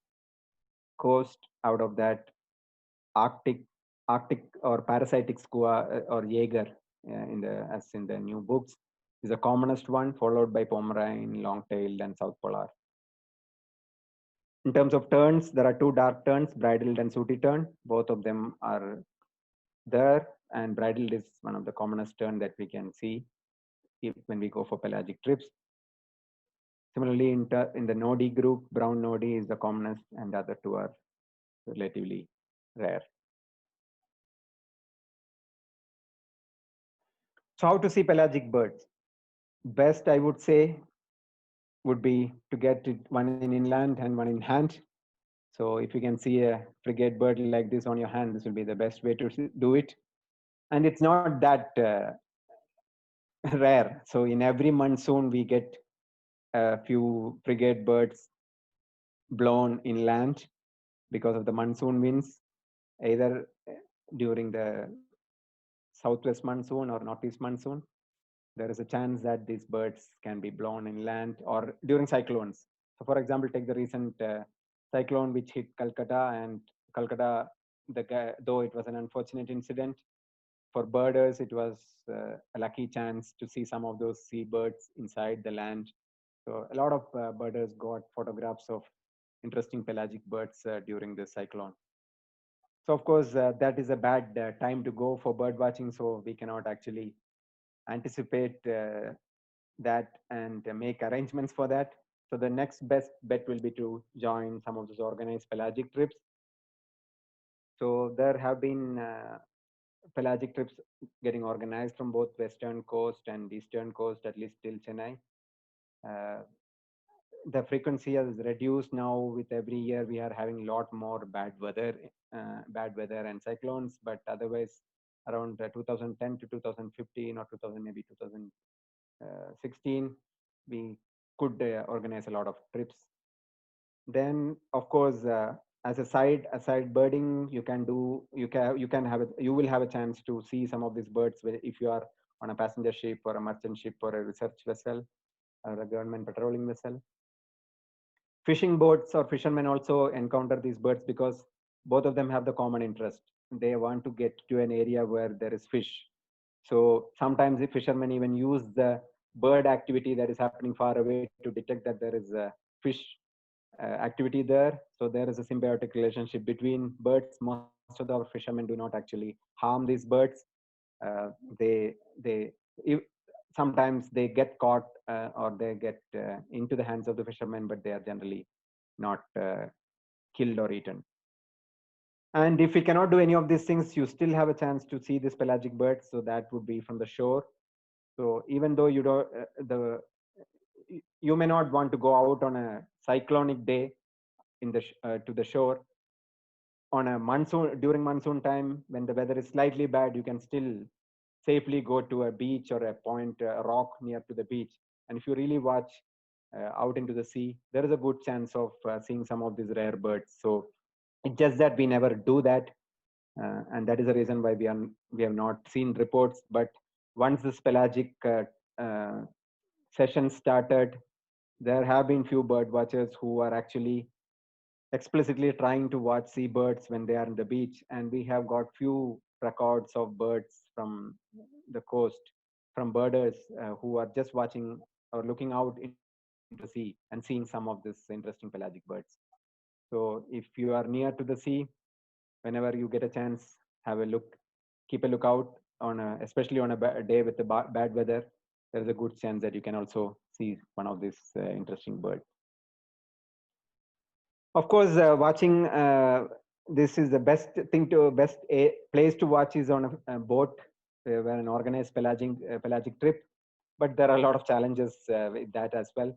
coast. Out of that, Arctic or parasitic skua or Jaeger, as in the new books, is the commonest one, followed by Pomeranian, long-tailed, and South Polar. In terms of terns, there are two dark terns, bridled and sooty tern. Both of them are there, and bridled is one of the commonest tern that we can see when we go for pelagic trips. Similarly, in the noddy group, brown noddy is the commonest, and the other two are relatively rare. So how to see pelagic birds? Best, I would say, would be to get it one in inland and one in hand. So if you can see a frigate bird like this on your hand, this will be the best way to do it. And it's not that rare. So in every monsoon, we get a few frigate birds blown inland because of the monsoon winds, either during the southwest monsoon or northeast monsoon. There is a chance that these birds can be blown inland or during cyclones. So for example, take the recent cyclone which hit Calcutta, and Calcutta, though it was an unfortunate incident, for birders, it was a lucky chance to see some of those seabirds inside the land. So a lot of birders got photographs of interesting pelagic birds during this cyclone. So of course, that is a bad time to go for bird watching. So we cannot actually anticipate that and make arrangements for that. So the next best bet will be to join some of those organized pelagic trips. So there have been pelagic trips getting organized from both western coast and eastern coast, at least till Chennai. The frequency has reduced now. With every year, we are having a lot more bad weather and cyclones. But otherwise, around 2010 to 2015 or 2000, maybe 2016, we could organize a lot of trips. Then, of course, as a side birding, you will have a chance to see some of these birds if you are on a passenger ship or a merchant ship or a research vessel or a government patrolling vessel. Fishing boats or fishermen also encounter these birds because both of them have the common interest. They want to get to an area where there is fish. So sometimes the fishermen even use the bird activity that is happening far away to detect that there is a fish activity there. So there is a symbiotic relationship between birds. Most of the fishermen do not actually harm these birds. Sometimes they get caught or they get into the hands of the fishermen, but they are generally not killed or eaten. And if we cannot do any of these things, you still have a chance to see this pelagic bird. So that would be from the shore. So even though you don't, you may not want to go out on a cyclonic day to the shore. On a during monsoon time, when the weather is slightly bad, you can still safely go to a beach or a point, a rock near to the beach. And if you really watch out into the sea, there is a good chance of seeing some of these rare birds. So it's just that we never do that. And that is the reason why we have not seen reports. But once this pelagic session started, there have been few bird watchers who are actually explicitly trying to watch seabirds when they are on the beach. And we have got few records of birds from the coast, from birders who are just watching or looking out into the sea and seeing some of this interesting pelagic birds. So if you are near to the sea, whenever you get a chance, have a look, keep a lookout especially on a day with the bad weather. There is a good chance that you can also see one of these interesting birds. Of course, watching this is the best place to watch is on a boat, where an organized pelagic trip. but there are a lot of challenges with that as well.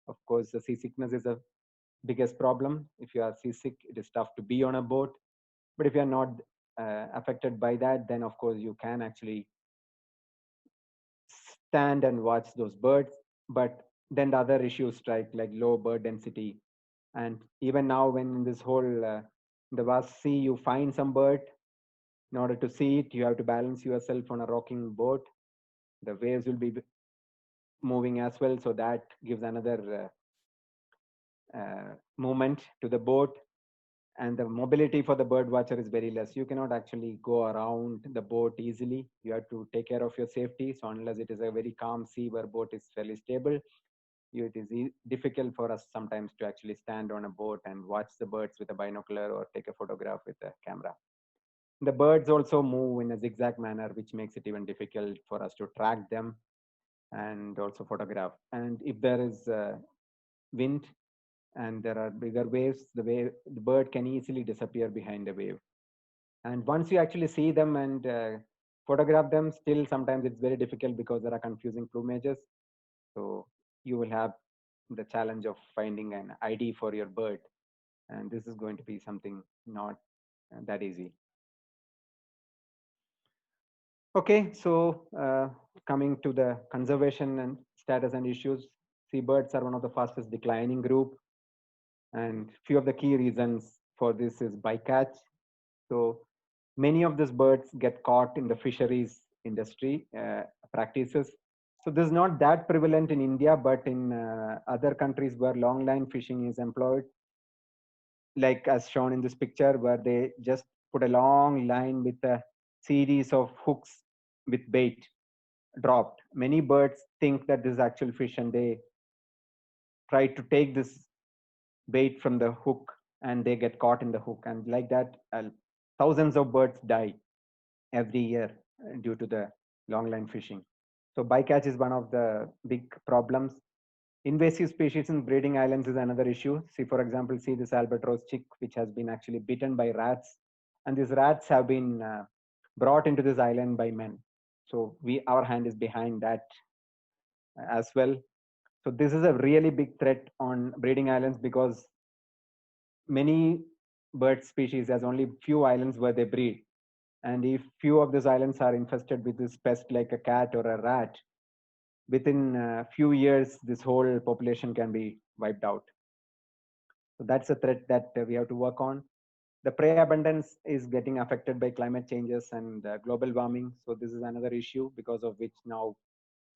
Of course, the seasickness is the biggest problem. If you are seasick, it is tough to be on a boat. But if you are not affected by that, then of course you can actually stand and watch those birds. But then the other issues strike, like low bird density. And even now, when in this whole the vast sea, you find some bird, in order to see it, you have to balance yourself on a rocking boat. The waves will be moving as well, so that gives another movement to the boat. And the mobility for the bird watcher is very less. You cannot actually go around the boat easily. You have to take care of your safety. So unless it is a very calm sea where boat is fairly stable, it is difficult for us sometimes to actually stand on a boat and watch the birds with a binocular or take a photograph with a camera. The birds also move in a zigzag manner, which makes it even difficult for us to track them and also photograph. And if there is wind and there are bigger waves, the bird can easily disappear behind a wave. And once you actually see them and photograph them, still sometimes it's very difficult because there are confusing plumages. So you will have the challenge of finding an ID for your bird. And this is going to be something not that easy. Okay, so coming to the conservation and status and issues, seabirds are one of the fastest declining group. And few of the key reasons for this is bycatch. So many of these birds get caught in the fisheries industry practices. So this is not that prevalent in India, but in other countries where long line fishing is employed, like as shown in this picture, where they just put a long line with a series of hooks with bait dropped. Many birds think that this is actual fish and they try to take this bait from the hook and they get caught in the hook. And like that, thousands of birds die every year due to the long line fishing. So bycatch is one of the big problems. Invasive species in breeding islands is another issue. See, for example, see this albatross chick, which has been actually bitten by rats. And these rats have been brought into this island by men. So our hand is behind that as well. So this is a really big threat on breeding islands because many bird species has only few islands where they breed. And if few of these islands are infested with this pest like a cat or a rat, within a few years, this whole population can be wiped out. So that's a threat that we have to work on. The prey abundance is getting affected by climate changes and global warming. So this is another issue because of which now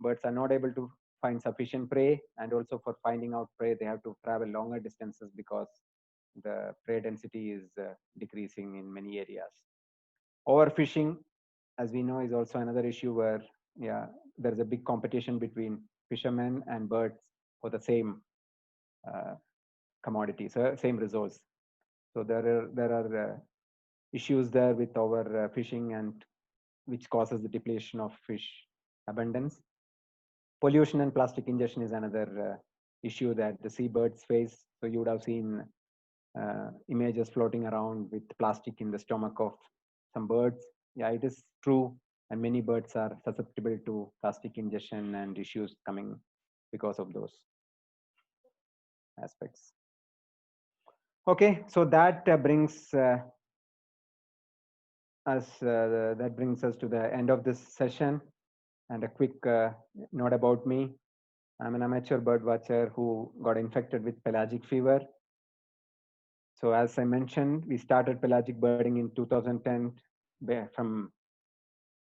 birds are not able to find sufficient prey. And also for finding out prey, they have to travel longer distances because the prey density is decreasing in many areas. Overfishing, as we know, is also another issue where there's a big competition between fishermen and birds for the same commodity, so same resource. So there are issues there with overfishing and which causes the depletion of fish abundance. Pollution and plastic ingestion is another issue that the seabirds face. So you would have seen images floating around with plastic in the stomach of some birds. Yeah, it is true. And many birds are susceptible to plastic ingestion and issues coming because of those aspects. Okay, so that brings us to the end of this session. And a quick note about me. I'm an amateur bird watcher who got infected with pelagic fever. So as I mentioned, we started pelagic birding in 2010 from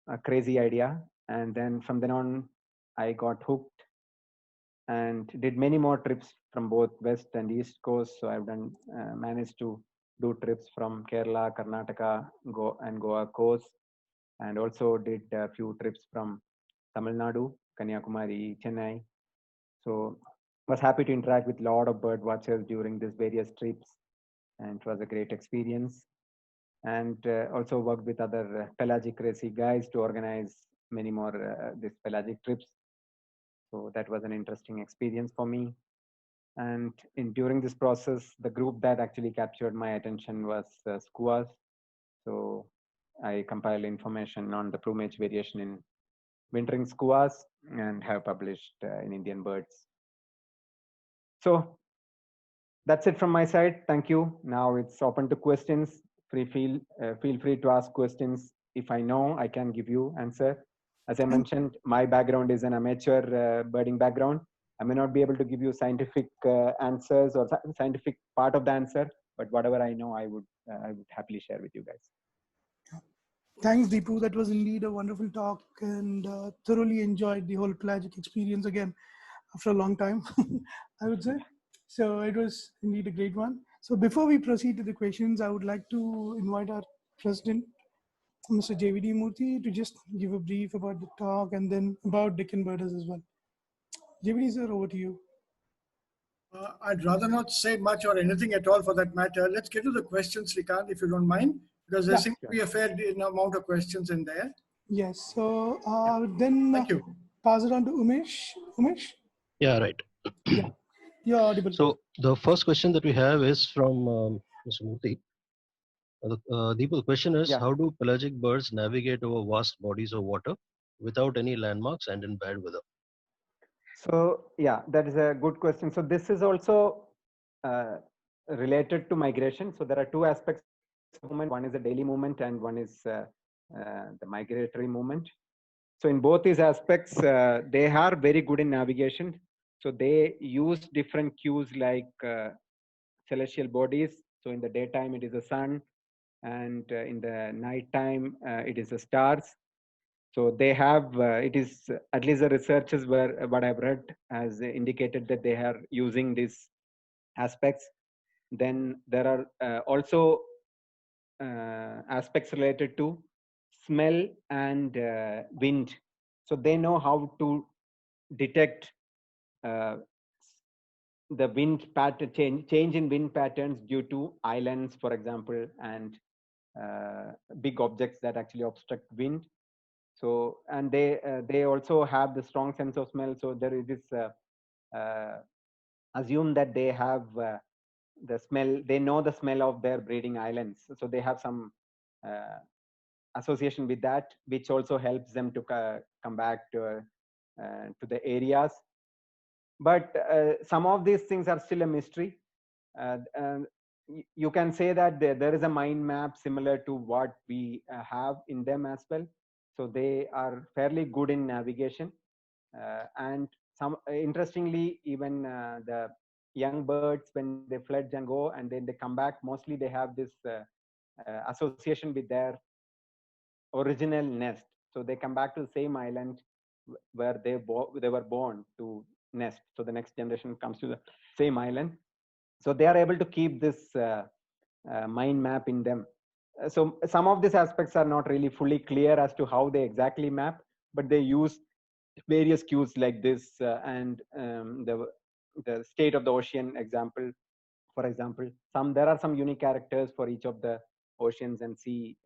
a crazy idea. And then from then on, I got hooked and did many more trips from both west and east coast. So I've managed to do trips from Kerala, Karnataka, and Goa coast, and also did a few trips from Tamilnadu, Kanyakumari, Chennai. So was happy to interact with a lot of bird watchers during these various trips, and it was a great experience. And also worked with other pelagic racy guys to organize many more these pelagic trips. So that was an interesting experience for me. And during this process, the group that actually captured my attention was skuas. So I compiled information on the plumage variation in wintering skuas, and have published in Indian Birds. So that's it from my side. Thank you. Now it's open to questions. Feel free to ask questions. If I know, I can give you answer. As I mentioned, my background is an amateur birding background. I may not be able to give you scientific answers or scientific part of the answer, but whatever I know, I would happily share with you guys.
Thanks, Deepu. That was indeed a wonderful talk, and thoroughly enjoyed the whole pelagic experience again after a long time, I would say. So it was indeed a great one. So before we proceed to the questions, I would like to invite our president, Mr. JVD Murthy, to just give a brief about the talk and then about Deccan Birders as well. JVD, sir, over to you.
I'd rather not say much or anything at all for that matter. Let's get to the questions, Srikant, if you don't mind, because there seems to be a fair amount of questions in there.
Yes. So then
Thank you.
Pass it on to Umesh. Umesh?
Yeah, right.
Yeah, you're audible.
So the first question that we have is from Mr. Murthy. Deepu, the question is, how do pelagic birds navigate over vast bodies of water without any landmarks and in bad weather?
So yeah, that is a good question. So this is also related to migration. So there are two aspects of movement. One is the daily movement and one is the migratory movement. So in both these aspects, they are very good in navigation. So they use different cues like celestial bodies. So in the daytime, it is the sun, and in the nighttime, it is the stars. So they have, it is at least the researchers were, what I've read has indicated that they are using these aspects. Then there are also aspects related to smell and wind. So they know how to detect the wind pattern change in wind patterns due to islands, for example, and big objects that actually obstruct wind. So and they also have the strong sense of smell. So there is this assume that they have the smell. They know the smell of their breeding islands. So they have some association with that, which also helps them to come back to the areas. But some of these things are still a mystery. You can say that there is a mind map similar to what we have in them as well. So they are fairly good in navigation. And some interestingly, even the young birds, when they fledge and go and then they come back, mostly they have this association with their original nest. So they come back to the same island where they were born to nest. So the next generation comes to the same island. So they are able to keep this mind map in them. So some of these aspects are not really fully clear as to how they exactly map, but they use various cues like this and the state of the ocean example. For example, there are some unique characters for each of the oceans and sea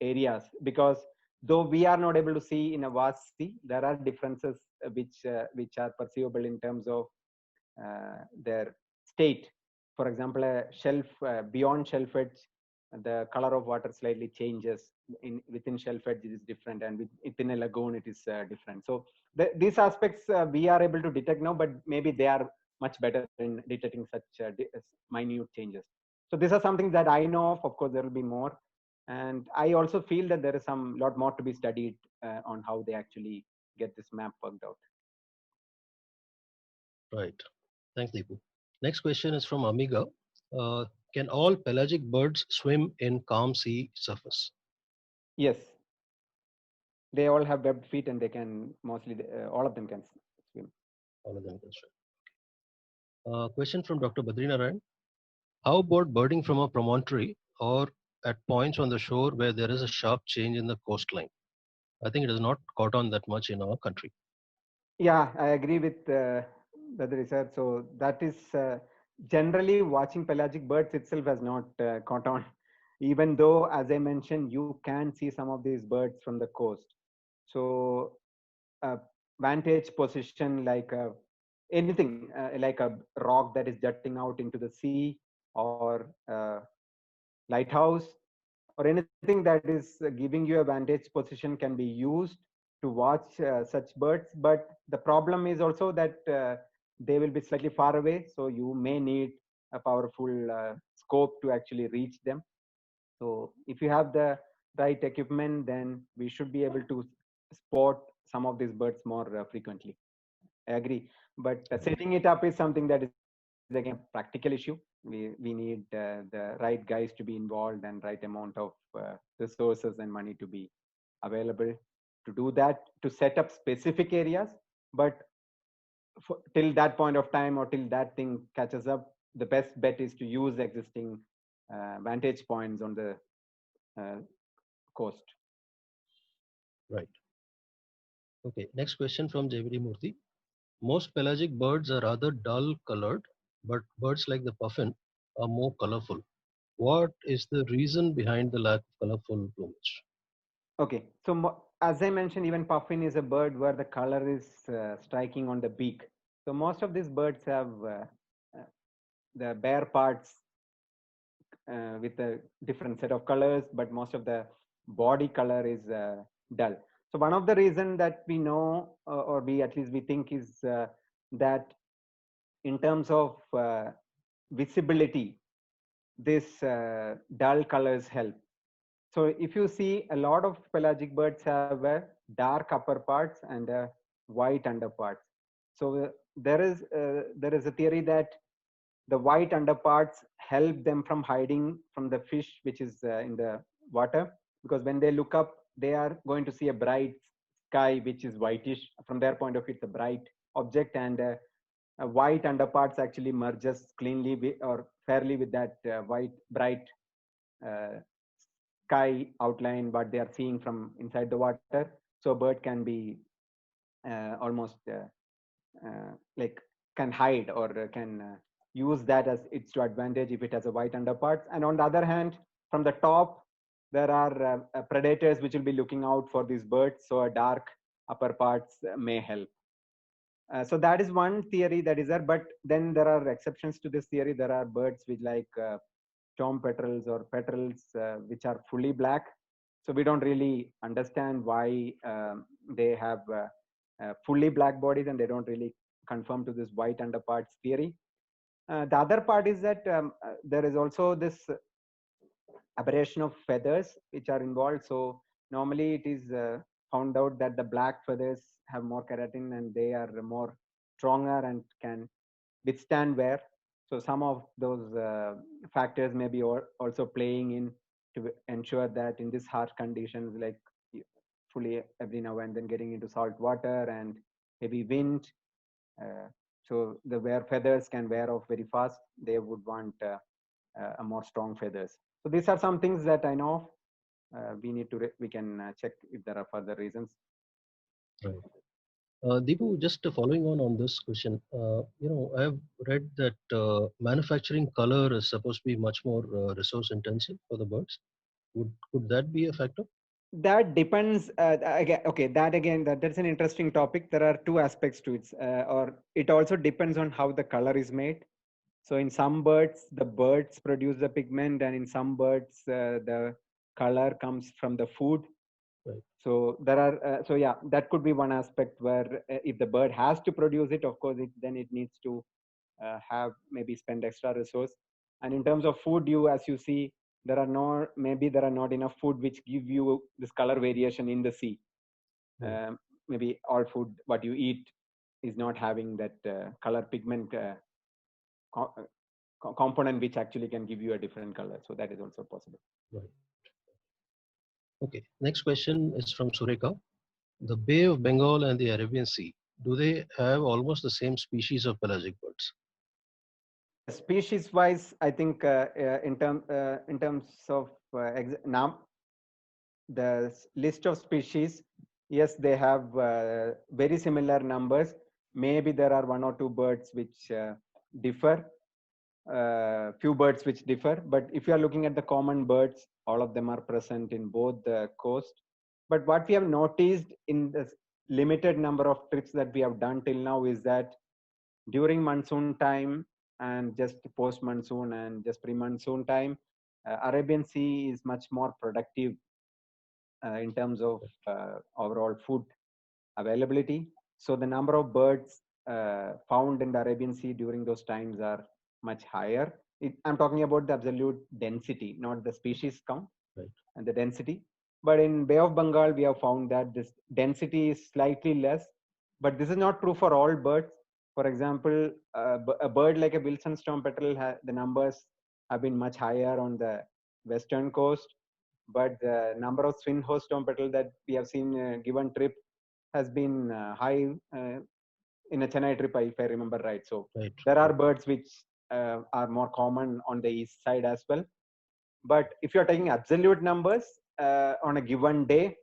areas, because though we are not able to see in a vast sea, there are differences which are perceivable in terms of their state. For example, a shelf beyond shelf edge, the color of water slightly changes. Within shelf edge, it is different, and within a lagoon, it is different. So these aspects we are able to detect now, but maybe they are much better in detecting such minute changes. So these are something that I know of. Of course, there will be more, and I also feel that there is some lot more to be studied on how they actually get this map worked out.
Right. Thanks, Deepu. Next question is from Amiga. Can all pelagic birds swim in calm sea surface?
Yes, they all have webbed feet, and they can mostly all of them can swim.
All of them can swim. Question from Dr. Badrinaran. How about birding from a promontory or at points on the shore where there is a sharp change in the coastline? I think it is not caught on that much in our country.
Yeah, I agree with the research. So that is generally watching pelagic birds itself has not caught on, even though, as I mentioned, you can see some of these birds from the coast. So vantage position like anything like a rock that is jutting out into the sea, or lighthouse, or anything that is giving you a vantage position can be used to watch such birds, but the problem is also that they will be slightly far away, so you may need a powerful scope to actually reach them. So if you have the right equipment, then we should be able to spot some of these birds more frequently. I agree, but setting it up is something that is again a practical issue. We need the right guys to be involved and right amount of resources and money to be available to do that, to set up specific areas. But till that point of time, or till that thing catches up, the best bet is to use existing vantage points on the coast.
Right. Okay. Next question from JVD Murthy. Most pelagic birds are rather dull colored, but birds like the puffin are more colorful. What is the reason behind the lack of colorful plumage?
Okay, so as I mentioned, even puffin is a bird where the color is striking on the beak. So most of these birds have the bare parts with a different set of colors, but most of the body color is dull. So one of the reasons that we know, or we at least we think, is that in terms of visibility, this dull colors help. So if you see, a lot of pelagic birds have a dark upper parts and a white underparts. So there is a theory that the white underparts help them from hiding from the fish which is in the water, because when they look up, they are going to see a bright sky which is whitish. From their point of view, it's a bright object, and a white underparts actually merges cleanly with, or fairly, with that white bright sky outline what they are seeing from inside the water. So a bird can be almost like can hide, or can use that as its to advantage if it has a white underparts. And on the other hand, from the top, there are predators which will be looking out for these birds, so a dark upper parts may help. So that is one theory that is there, but then there are exceptions to this theory. There are birds which like storm petrels or petrels which are fully black. So we don't really understand why they have fully black bodies, and they don't really conform to this white underparts theory. The other part is that there is also this aberration of feathers which are involved. So normally it is found out that the black feathers have more keratin, and they are more stronger and can withstand wear. So some of those factors may be also playing in to ensure that in this harsh conditions, like fully every now and then getting into salt water and heavy wind, so the where feathers can wear off very fast, they would want a more strong feathers. So these are some things that I know we need to we can check if there are further reasons.
Right. Deepu, just following on this question, I have read that manufacturing color is supposed to be much more resource intensive for the birds. Could that be a factor?
That depends. Again, okay, that's an interesting topic. There are two aspects to it, or it also depends on how the color is made. So in some birds, the birds produce the pigment, and in some birds, the color comes from the food.
Right.
So there are, so yeah, that could be one aspect where if the bird has to produce it, of course, then it needs to have maybe spend extra resource. And in terms of food, as you see, there are not enough food which give you this color variation in the sea.
Right.
Maybe all food what you eat is not having that color pigment component which actually can give you a different color. So that is also possible.
Right. Okay. Next question is from Sureka. The Bay of Bengal and the Arabian Sea, do they have almost the same species of pelagic birds?
Species wise, I think in terms of now the list of species, yes, they have very similar numbers. Maybe there are one or two birds which differ, few birds which differ, but if you are looking at the common birds, all of them are present in both the coast. But what we have noticed in the limited number of trips that we have done till now is that during monsoon time and just post monsoon and just pre-monsoon time, Arabian Sea is much more productive in terms of overall food availability. So the number of birds found in the Arabian Sea during those times are much higher. I'm talking about the absolute density, not the species count,
Right.
and the density. But in Bay of Bengal, we have found that this density is slightly less. But this is not true for all birds. For example, a bird like a Wilson storm petrel, the numbers have been much higher on the western coast. But the number of swin-host storm petrel that we have seen a given trip has been high in a Chennai trip, if I remember right. So
Right.
there are birds which are more common on the east side as well. But if you're taking absolute numbers on a given day,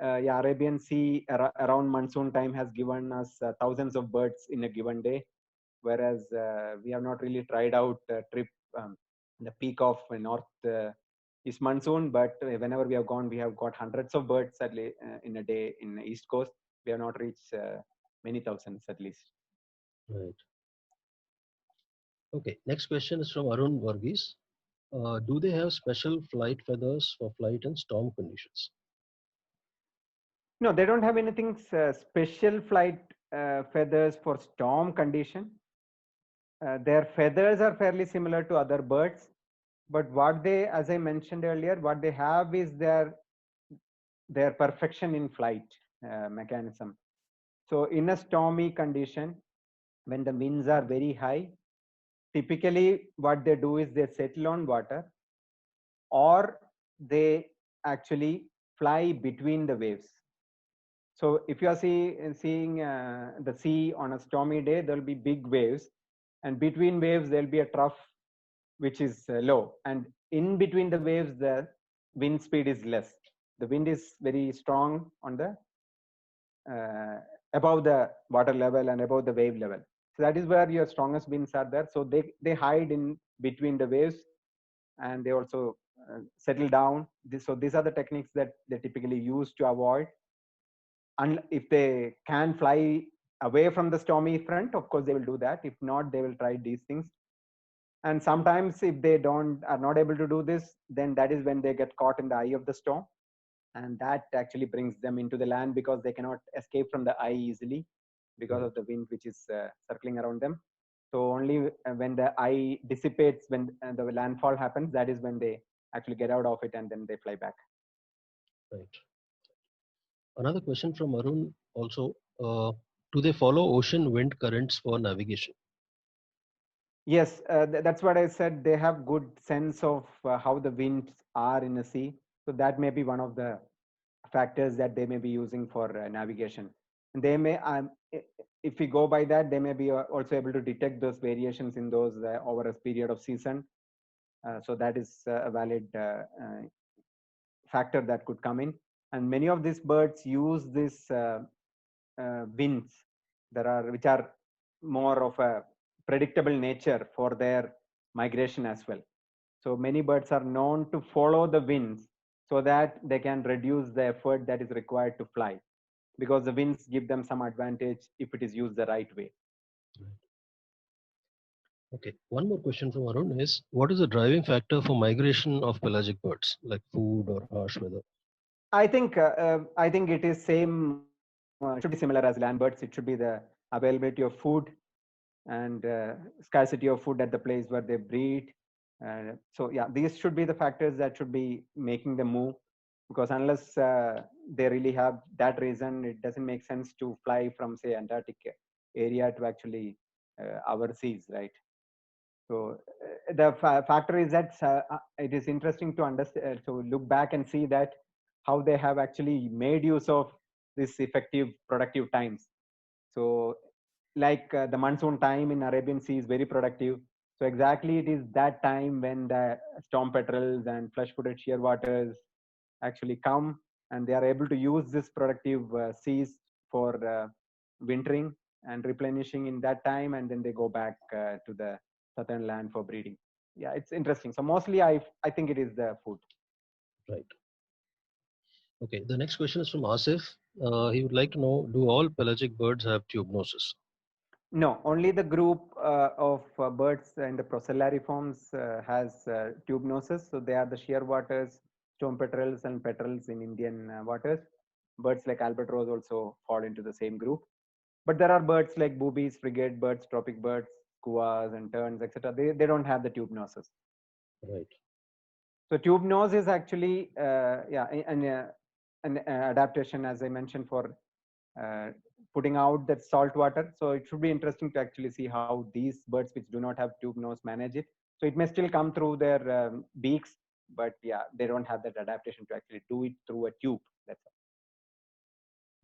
yeah, Arabian Sea around monsoon time has given us thousands of birds in a given day, whereas we have not really tried out a trip the peak of north east monsoon. But whenever we have gone, we have got hundreds of birds at in a day in the east coast. We have not reached many thousands at least.
Right. Okay. Next question is from Arun Varghese. Do they have special flight feathers for flight in storm conditions?
No, they don't have anything special flight feathers for storm condition. Their feathers are fairly similar to other birds, but what they, as I mentioned earlier, what they have is their perfection in flight mechanism. So in a stormy condition, when the winds are very high, typically what they do is they settle on water, or they actually fly between the waves. So if you are seeing the sea on a stormy day, there will be big waves, and between waves there will be a trough which is low, and in between the waves the wind speed is less. The wind is very strong on the above the water level and above the wave level. So that is where your strongest winds are there. So they hide in between the waves, and they also settle down. So these are the techniques that they typically use to avoid. And if they can fly away from the stormy front, of course they will do that. If not, they will try these things. And sometimes if they are not able to do this, then that is when they get caught in the eye of the storm, and that actually brings them into the land because they cannot escape from the eye easily because of the wind which is circling around them. So only when the eye dissipates, when the landfall happens, that is when they actually get out of it, and then they fly back.
Right. Another question from Arun also. Do they follow ocean wind currents for navigation?
Yes, that's what I said. They have good sense of how the winds are in the sea. So that may be one of the factors that they may be using for navigation. And they may, if we go by that, they may be also able to detect those variations in those over a period of season. So that is a valid factor that could come in. And many of these birds use this winds which are more of a predictable nature for their migration as well. So many birds are known to follow the winds so that they can reduce the effort that is required to fly, because the winds give them some advantage if it is used the right way.
Okay. One more question from Arun is, what is the driving factor for migration of pelagic birds, like food or harsh weather?
I think it is same. Should be similar as land birds. It should be the availability of food and scarcity of food at the place where they breed. So yeah, these should be the factors that should be making them move, because unless they really have that reason, it doesn't make sense to fly from, say, Antarctic area to actually our seas, right? So the factor is that it is interesting to understand, to look back and see that how they have actually made use of this effective productive times. So like the monsoon time in Arabian Sea is very productive. So exactly it is that time when the storm petrels and flush-footed shearwaters actually come, and they are able to use this productive seas for wintering and replenishing in that time, and then they go back to the southern land for breeding. Yeah, it's interesting. So mostly I think it is the food.
Right. Okay. The next question is from Asif. He would like to know, do all pelagic birds have tubenoses?
No, only the group of birds in the procellariforms has tubenoses. So they are the shearwaters, stone petrels, and petrels in Indian waters. Birds like albatross also fall into the same group. But there are birds like boobies, frigate birds, tropic birds, skuas and terns, etc. They don't have the tube noses.
Right.
So tube nose is actually an adaptation, as I mentioned, for putting out that salt water. So it should be interesting to actually see how these birds which do not have tube nose manage it. So it may still come through their beaks, but yeah, they don't have that adaptation to actually do it through a tube. That's all.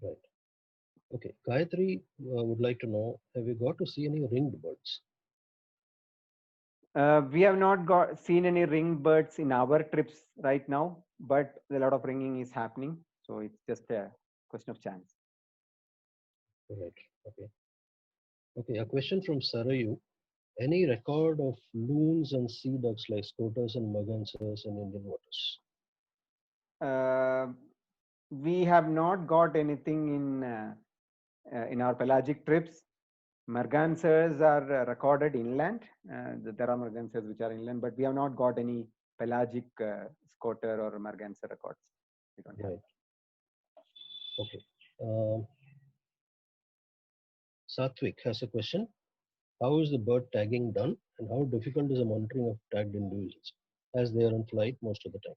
Right. Okay. Gayatri would like to know, have you got to see any ringed birds?
We have not seen any ringed birds in our trips right now, but a lot of ringing is happening. So it's just a question of chance.
Right. Okay. Okay. A question from Sarayu. Any record of loons and sea ducks like scoters and mergansers in Indian waters?
We have not got anything in our pelagic trips. Mergansers are recorded inland. There are mergansers which are inland, but we have not got any pelagic scoter or merganser records. We don't have.
Right. Okay. Satvik has a question. How is the bird tagging done, and how difficult is the monitoring of tagged individuals, as they are in flight most of the time?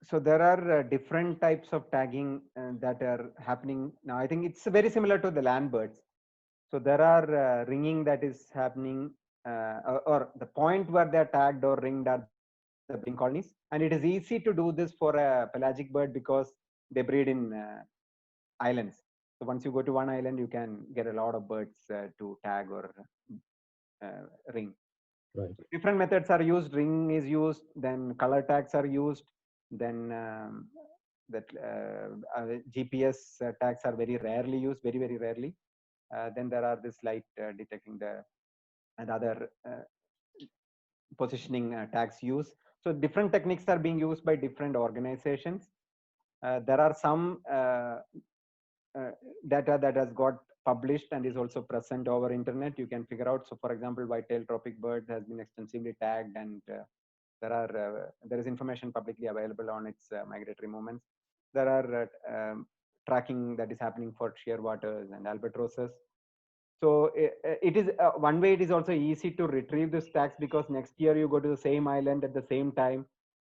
So there are different types of tagging that are happening now. I think it's very similar to the land birds. So there are ringing that is happening, or the point where they're tagged or ringed are the breeding colonies. And it is easy to do this for a pelagic bird because they breed in islands. So once you go to one island, you can get a lot of birds to tag or ring.
Right.
Different methods are used. Ring is used, then color tags are used, then GPS tags are very rarely used, very rarely. Then there are this light detecting and other positioning tags used. So different techniques are being used by different organizations. There are some data that has got published and is also present over internet. You can figure out. So for example, white-tailed tropic bird has been extensively tagged, and there is information publicly available on its migratory movements. There are tracking that is happening for shearwaters and albatrosses. So it is one way. It is also easy to retrieve these tags because next year you go to the same island at the same time.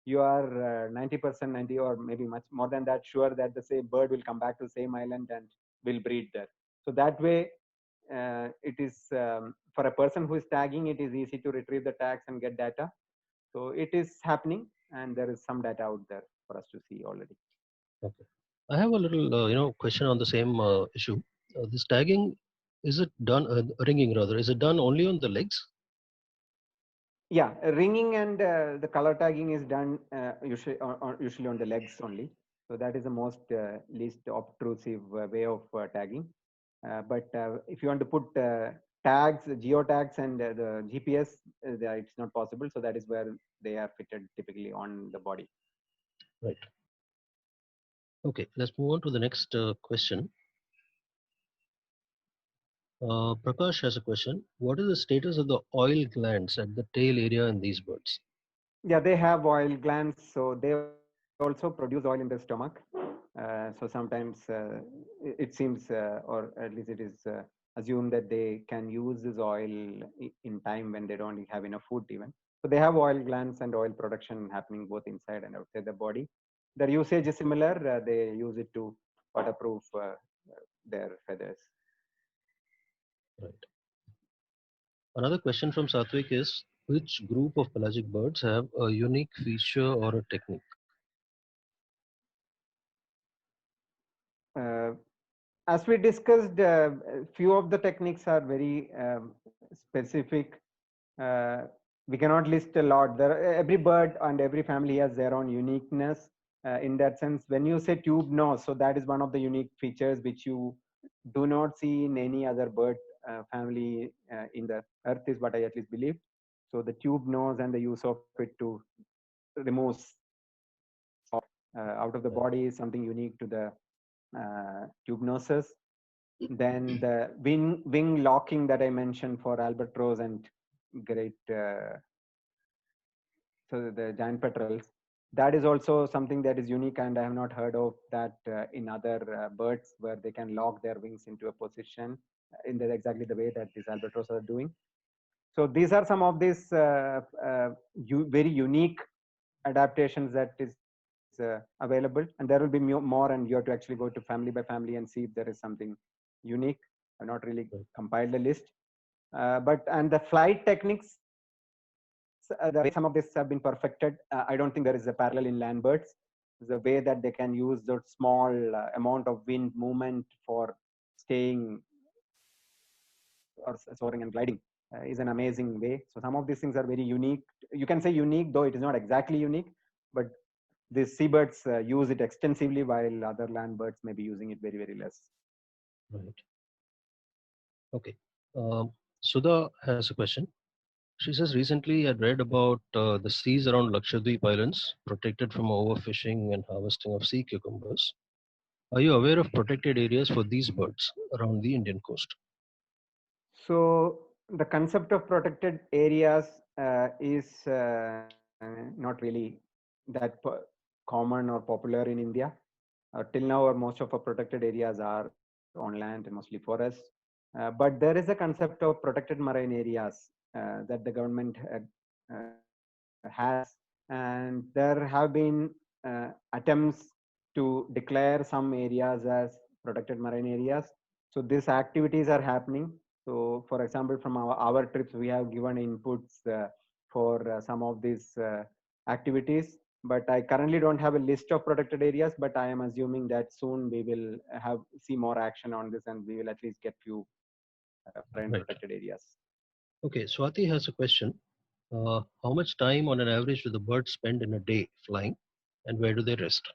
You are 90%, 90 or maybe much more than that sure that the same bird will come back to the same island and will breed there. So that way, it is for a person who is tagging, it is easy to retrieve the tags and get data. So it is happening, and there is some data out there for us to see already.
Okay. I have a little, question on the same issue. This tagging, is it done, ringing rather, is it done only on the legs?
Yeah, ringing and the color tagging is done usually on the legs only. So that is the most least obtrusive way of tagging. But if you want to put tags, geotags, and the GPS, it's not possible. So that is where they are fitted typically on the body.
Right. Okay, let's move on to the next question. Prakash has a question. What is the status of the oil glands at the tail area in these birds?
Yeah, they have oil glands, so they also produce oil in the stomach. So sometimes it seems, or at least it is assumed that they can use this oil in time when they don't have enough food even. So they have oil glands and oil production happening both inside and outside the body. Their usage is similar. They use it to waterproof their feathers.
Right. Another question from Satvik is, which group of pelagic birds have a unique feature or a technique?
As we discussed, few of the techniques are very specific. We cannot list a lot. Every bird and every family has their own uniqueness. In that sense, when you say tube nose, so that is one of the unique features which you do not see in any other bird family in the earth, is what I at least believe. So the tube nose and the use of it to remove out of the body is something unique to the tube noses. Then the wing locking that I mentioned for albatross and great, so the giant petrels, that is also something that is unique, and I have not heard of that in other birds, where they can lock their wings into a position in exactly the way that these albatross are doing. So these are some of these very unique adaptations that is available, and there will be more, and you have to actually go to family by family and see if there is something unique. I've not really compiled a list, and the flight techniques, the way some of this have been perfected, I don't think there is a parallel in land birds. The way that they can use the small amount of wind movement for staying or soaring and gliding is an amazing way. So some of these things are very unique. You can say unique, though it is not exactly unique, but the seabirds use it extensively, while other land birds may be using it very, very less.
Right. Okay. Sudha has a question. She says, recently I read about the seas around Lakshadweep Islands protected from overfishing and harvesting of sea cucumbers. Are you aware of protected areas for these birds around the Indian coast?
So the concept of protected areas is not really that common or popular in India. Till now, most of our protected areas are on land and mostly forests. But there is a concept of protected marine areas that the government has, and there have been attempts to declare some areas as protected marine areas. So these activities are happening. So, for example, from our trips, we have given inputs for some of these activities. But I currently don't have a list of protected areas, but I am assuming that soon we will see more action on this, and we will at least get few marine protected areas.
Okay, Swati has a question. How much time on an average do the birds spend in a day flying, and where do they rest?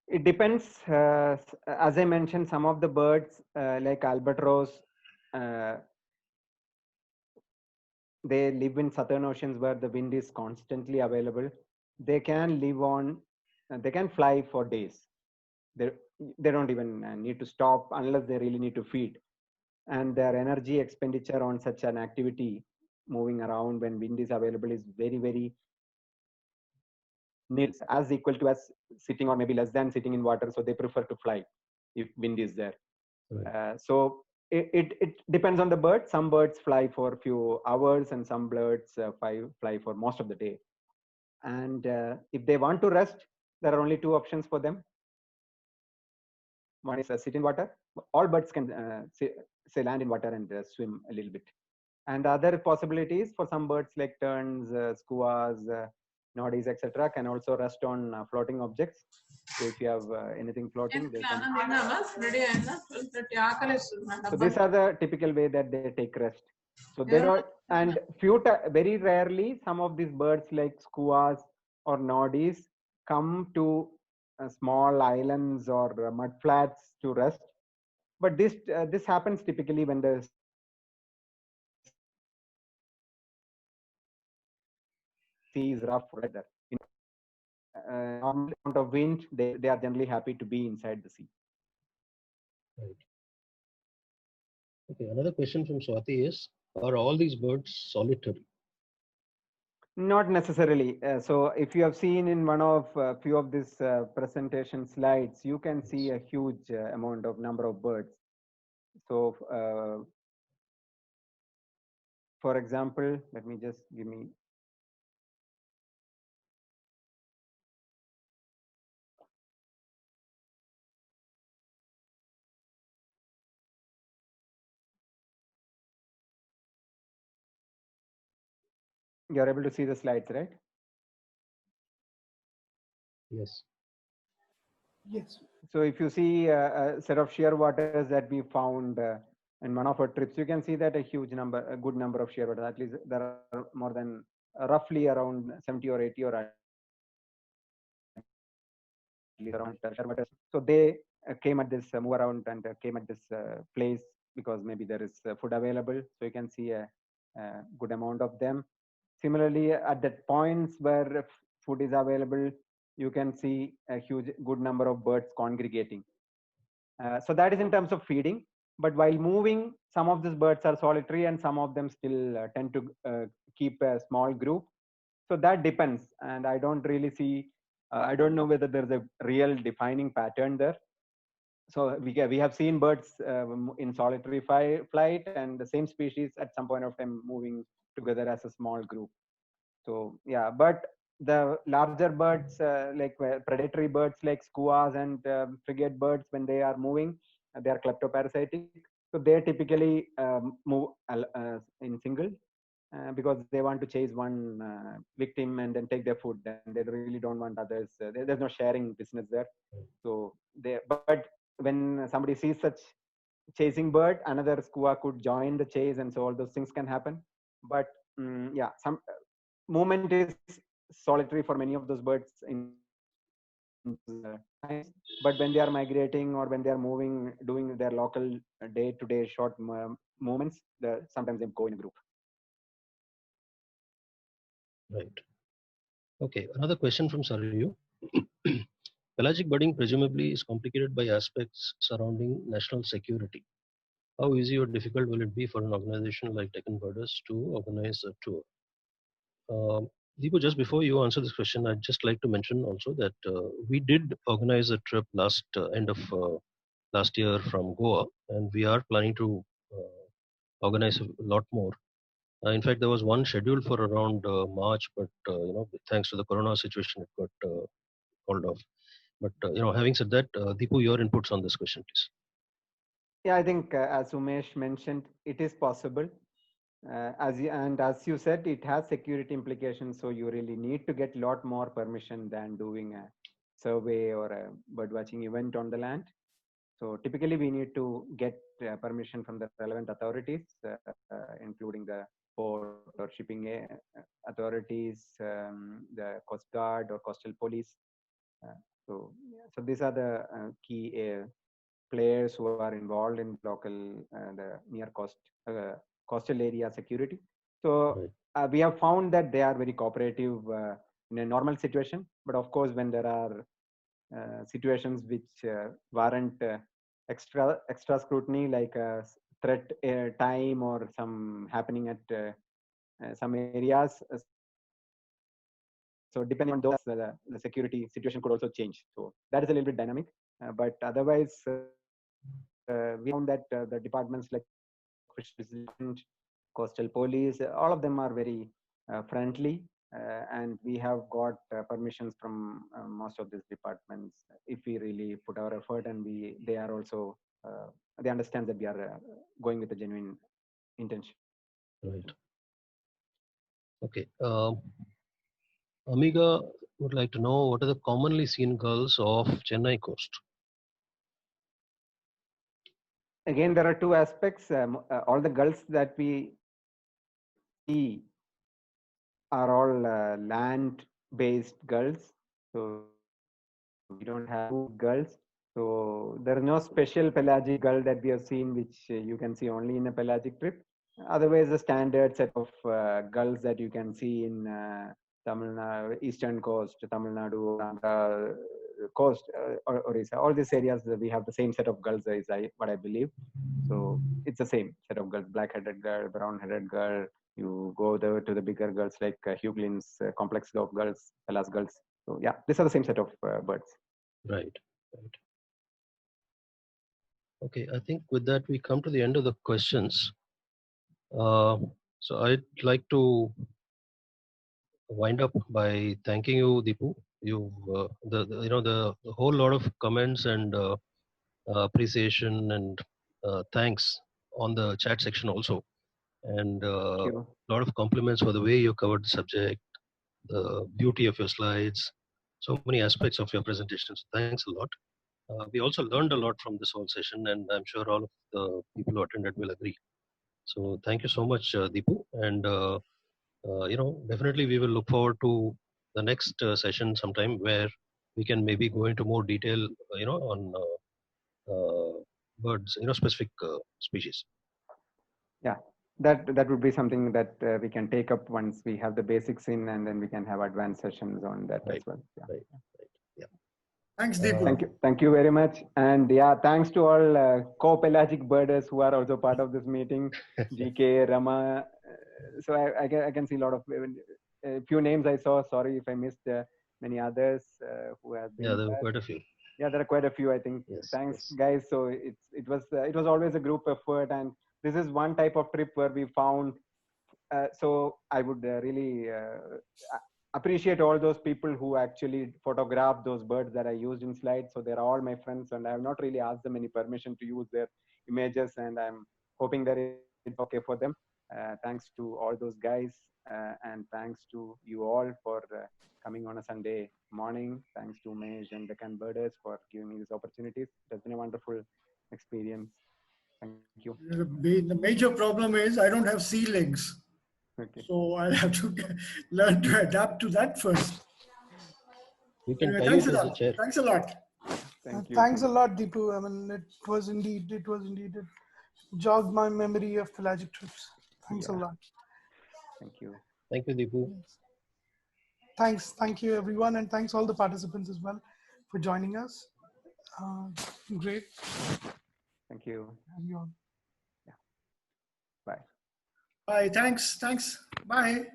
It depends. As I mentioned, some of the birds like albatross, they live in southern oceans where the wind is constantly available. They can live on, they can fly for days. They don't even need to stop unless they really need to feed. And their energy expenditure on such an activity, moving around when wind is available, is very, very nil, as equal to as sitting, or maybe less than sitting in water. So they prefer to fly if wind is there. Right. So it depends on the bird. Some birds fly for a few hours, and some birds fly for most of the day. And if they want to rest, there are only two options for them. One is sit in water. All birds can say land in water and swim a little bit. And other possibilities for some birds like terns, skuas, noddies, etc., can also rest on floating objects. So if you have anything floating, they can. So these are the typical way that they take rest. So there are, and very rarely, some of these birds like skuas or noddies come to small islands or mud flats to rest. But this happens typically when the sea is rough, right there. Normal amount of wind, they are generally happy to be inside the sea.
Right. Okay, another question from Swati is, are all these birds solitary?
Not necessarily. So if you have seen in one of few of these presentation slides, you can see a huge amount of number of birds. So for example, let me just give me. You're able to see the slides, right?
Yes.
Yes.
So if you see a set of shear waters that we found in one of our trips, you can see that a good number of shear waters. At least there are more than roughly around 70 or 80 or at least around shear waters. So they came at this move around and came at this place because maybe there is food available. So you can see a good amount of them. Similarly, at the points where food is available, you can see a good number of birds congregating. So that is in terms of feeding. But while moving, some of these birds are solitary, and some of them still tend to keep a small group. So that depends, and I don't really see. I don't know whether there's a real defining pattern there. So we have seen birds in solitary flight, and the same species at some point of time moving together as a small group. So yeah, but the larger birds like predatory birds like skuas and frigate birds, when they are moving, they are kleptoparasitic. So they typically move in single because they want to chase one victim and then take their food, and they really don't want others. There's no sharing business there. So but when somebody sees such chasing bird, another skua could join the chase, and so all those things can happen. But yeah, some movement is solitary for many of those birds in times, but when they are migrating or when they are moving, doing their local day-to-day short movements, sometimes they go in a group.
Right. Okay, another question from Saryu. Pelagic birding presumably is complicated by aspects surrounding national security. How easy or difficult will it be for an organization like Deccan Birders to organize a tour? Deepu, just before you answer this question, I'd just like to mention also that we did organize a trip end of last year from Goa, and we are planning to organize a lot more. In fact, there was one scheduled for around March, but thanks to the Corona situation, it got called off. But having said that, Deepu, your inputs on this question, please.
Yeah, I think as Umesh mentioned, it is possible. As you said, it has security implications, so you really need to get a lot more permission than doing a survey or a bird watching event on the land. So typically we need to get permission from the relevant authorities, including the port or shipping authorities, the Coast Guard or coastal police. So these are the key players who are involved in local the near coastal area security. So we have found that they are very cooperative in a normal situation, but of course when there are situations which warrant extra scrutiny, like a threat time or some happening at some areas. So depending on those, the security situation could also change. So that is a little bit dynamic. But otherwise, we found that the departments like Fisheries Department, Coastal Police, all of them are very friendly. And we have got permissions from most of these departments if we really put our effort, and they are also they understand that we are going with a genuine intention.
Right. Okay. Amiga would like to know what are the commonly seen gulls of Chennai coast.
Again, there are two aspects. All the gulls that we see are all land-based gulls. So we don't have gulls. So there is no special pelagic gull that we have seen, which you can see only in a pelagic trip. Otherwise, the standard set of gulls that you can see in Tamil Nadu, eastern coast, Tamil Nadu, Andhra coast, or Orissa, all these areas, we have the same set of gulls, is what I believe. So it's the same set of gulls: black-headed gull, brown-headed gull. You go to the bigger gulls like Hughlin's complex of gulls, Pelas gulls. So yeah, these are the same set of birds.
Right. Right. Okay, I think with that we come to the end of the questions. So I'd like to wind up by thanking you, Deepu. You've the whole lot of comments and appreciation and thanks on the chat section also, and a lot of compliments for the way you covered the subject, the beauty of your slides, so many aspects of your presentation. So thanks a lot. We also learned a lot from this whole session, and I'm sure all of the people who attended will agree. So thank you so much, Deepu, and definitely we will look forward to the next session sometime where we can maybe go into more detail, on birds, specific species.
Yeah, that would be something that we can take up once we have the basics in, and then we can have advanced sessions on that as well. Yeah.
Right. Yeah.
Thanks, Dipu.
Thank you very much. And yeah, thanks to all co-pelagic birders who are also part of this meeting, GK, Rama. So I can see a lot of a few names I saw. Sorry if I missed many others who have been
Yeah, there were
there.
quite a few.
Yeah, there are quite a few, I think.
Yes,
Thanks,
yes.
guys. So it was always a group effort, and this is one type of trip where we found. So I would really appreciate all those people who actually photographed those birds that I used in slides. So they're all my friends, and I have not really asked them any permission to use their images, and I'm hoping that it's okay for them. Thanks to all those guys, and thanks to you all for coming on a Sunday morning. Thanks to Mesh and Deccan Birders for giving me these opportunities. It has been a wonderful experience. Thank you.
The major problem is I don't have sea legs.
Okay.
So I'll have to learn to adapt to that first.
We can
Anyway,
tie you
thanks a
to the
lot.
chair.
Thanks a lot.
Thank you.
Thanks a lot, Dipu. I mean, it jogged my memory of pelagic trips. Thanks a lot.
Thank you.
Thank you, Dipu.
Thank you everyone, and thanks all the participants as well for joining us. Great.
Thank you.
Have you all.
Yeah. Bye.
Bye. Thanks. Bye.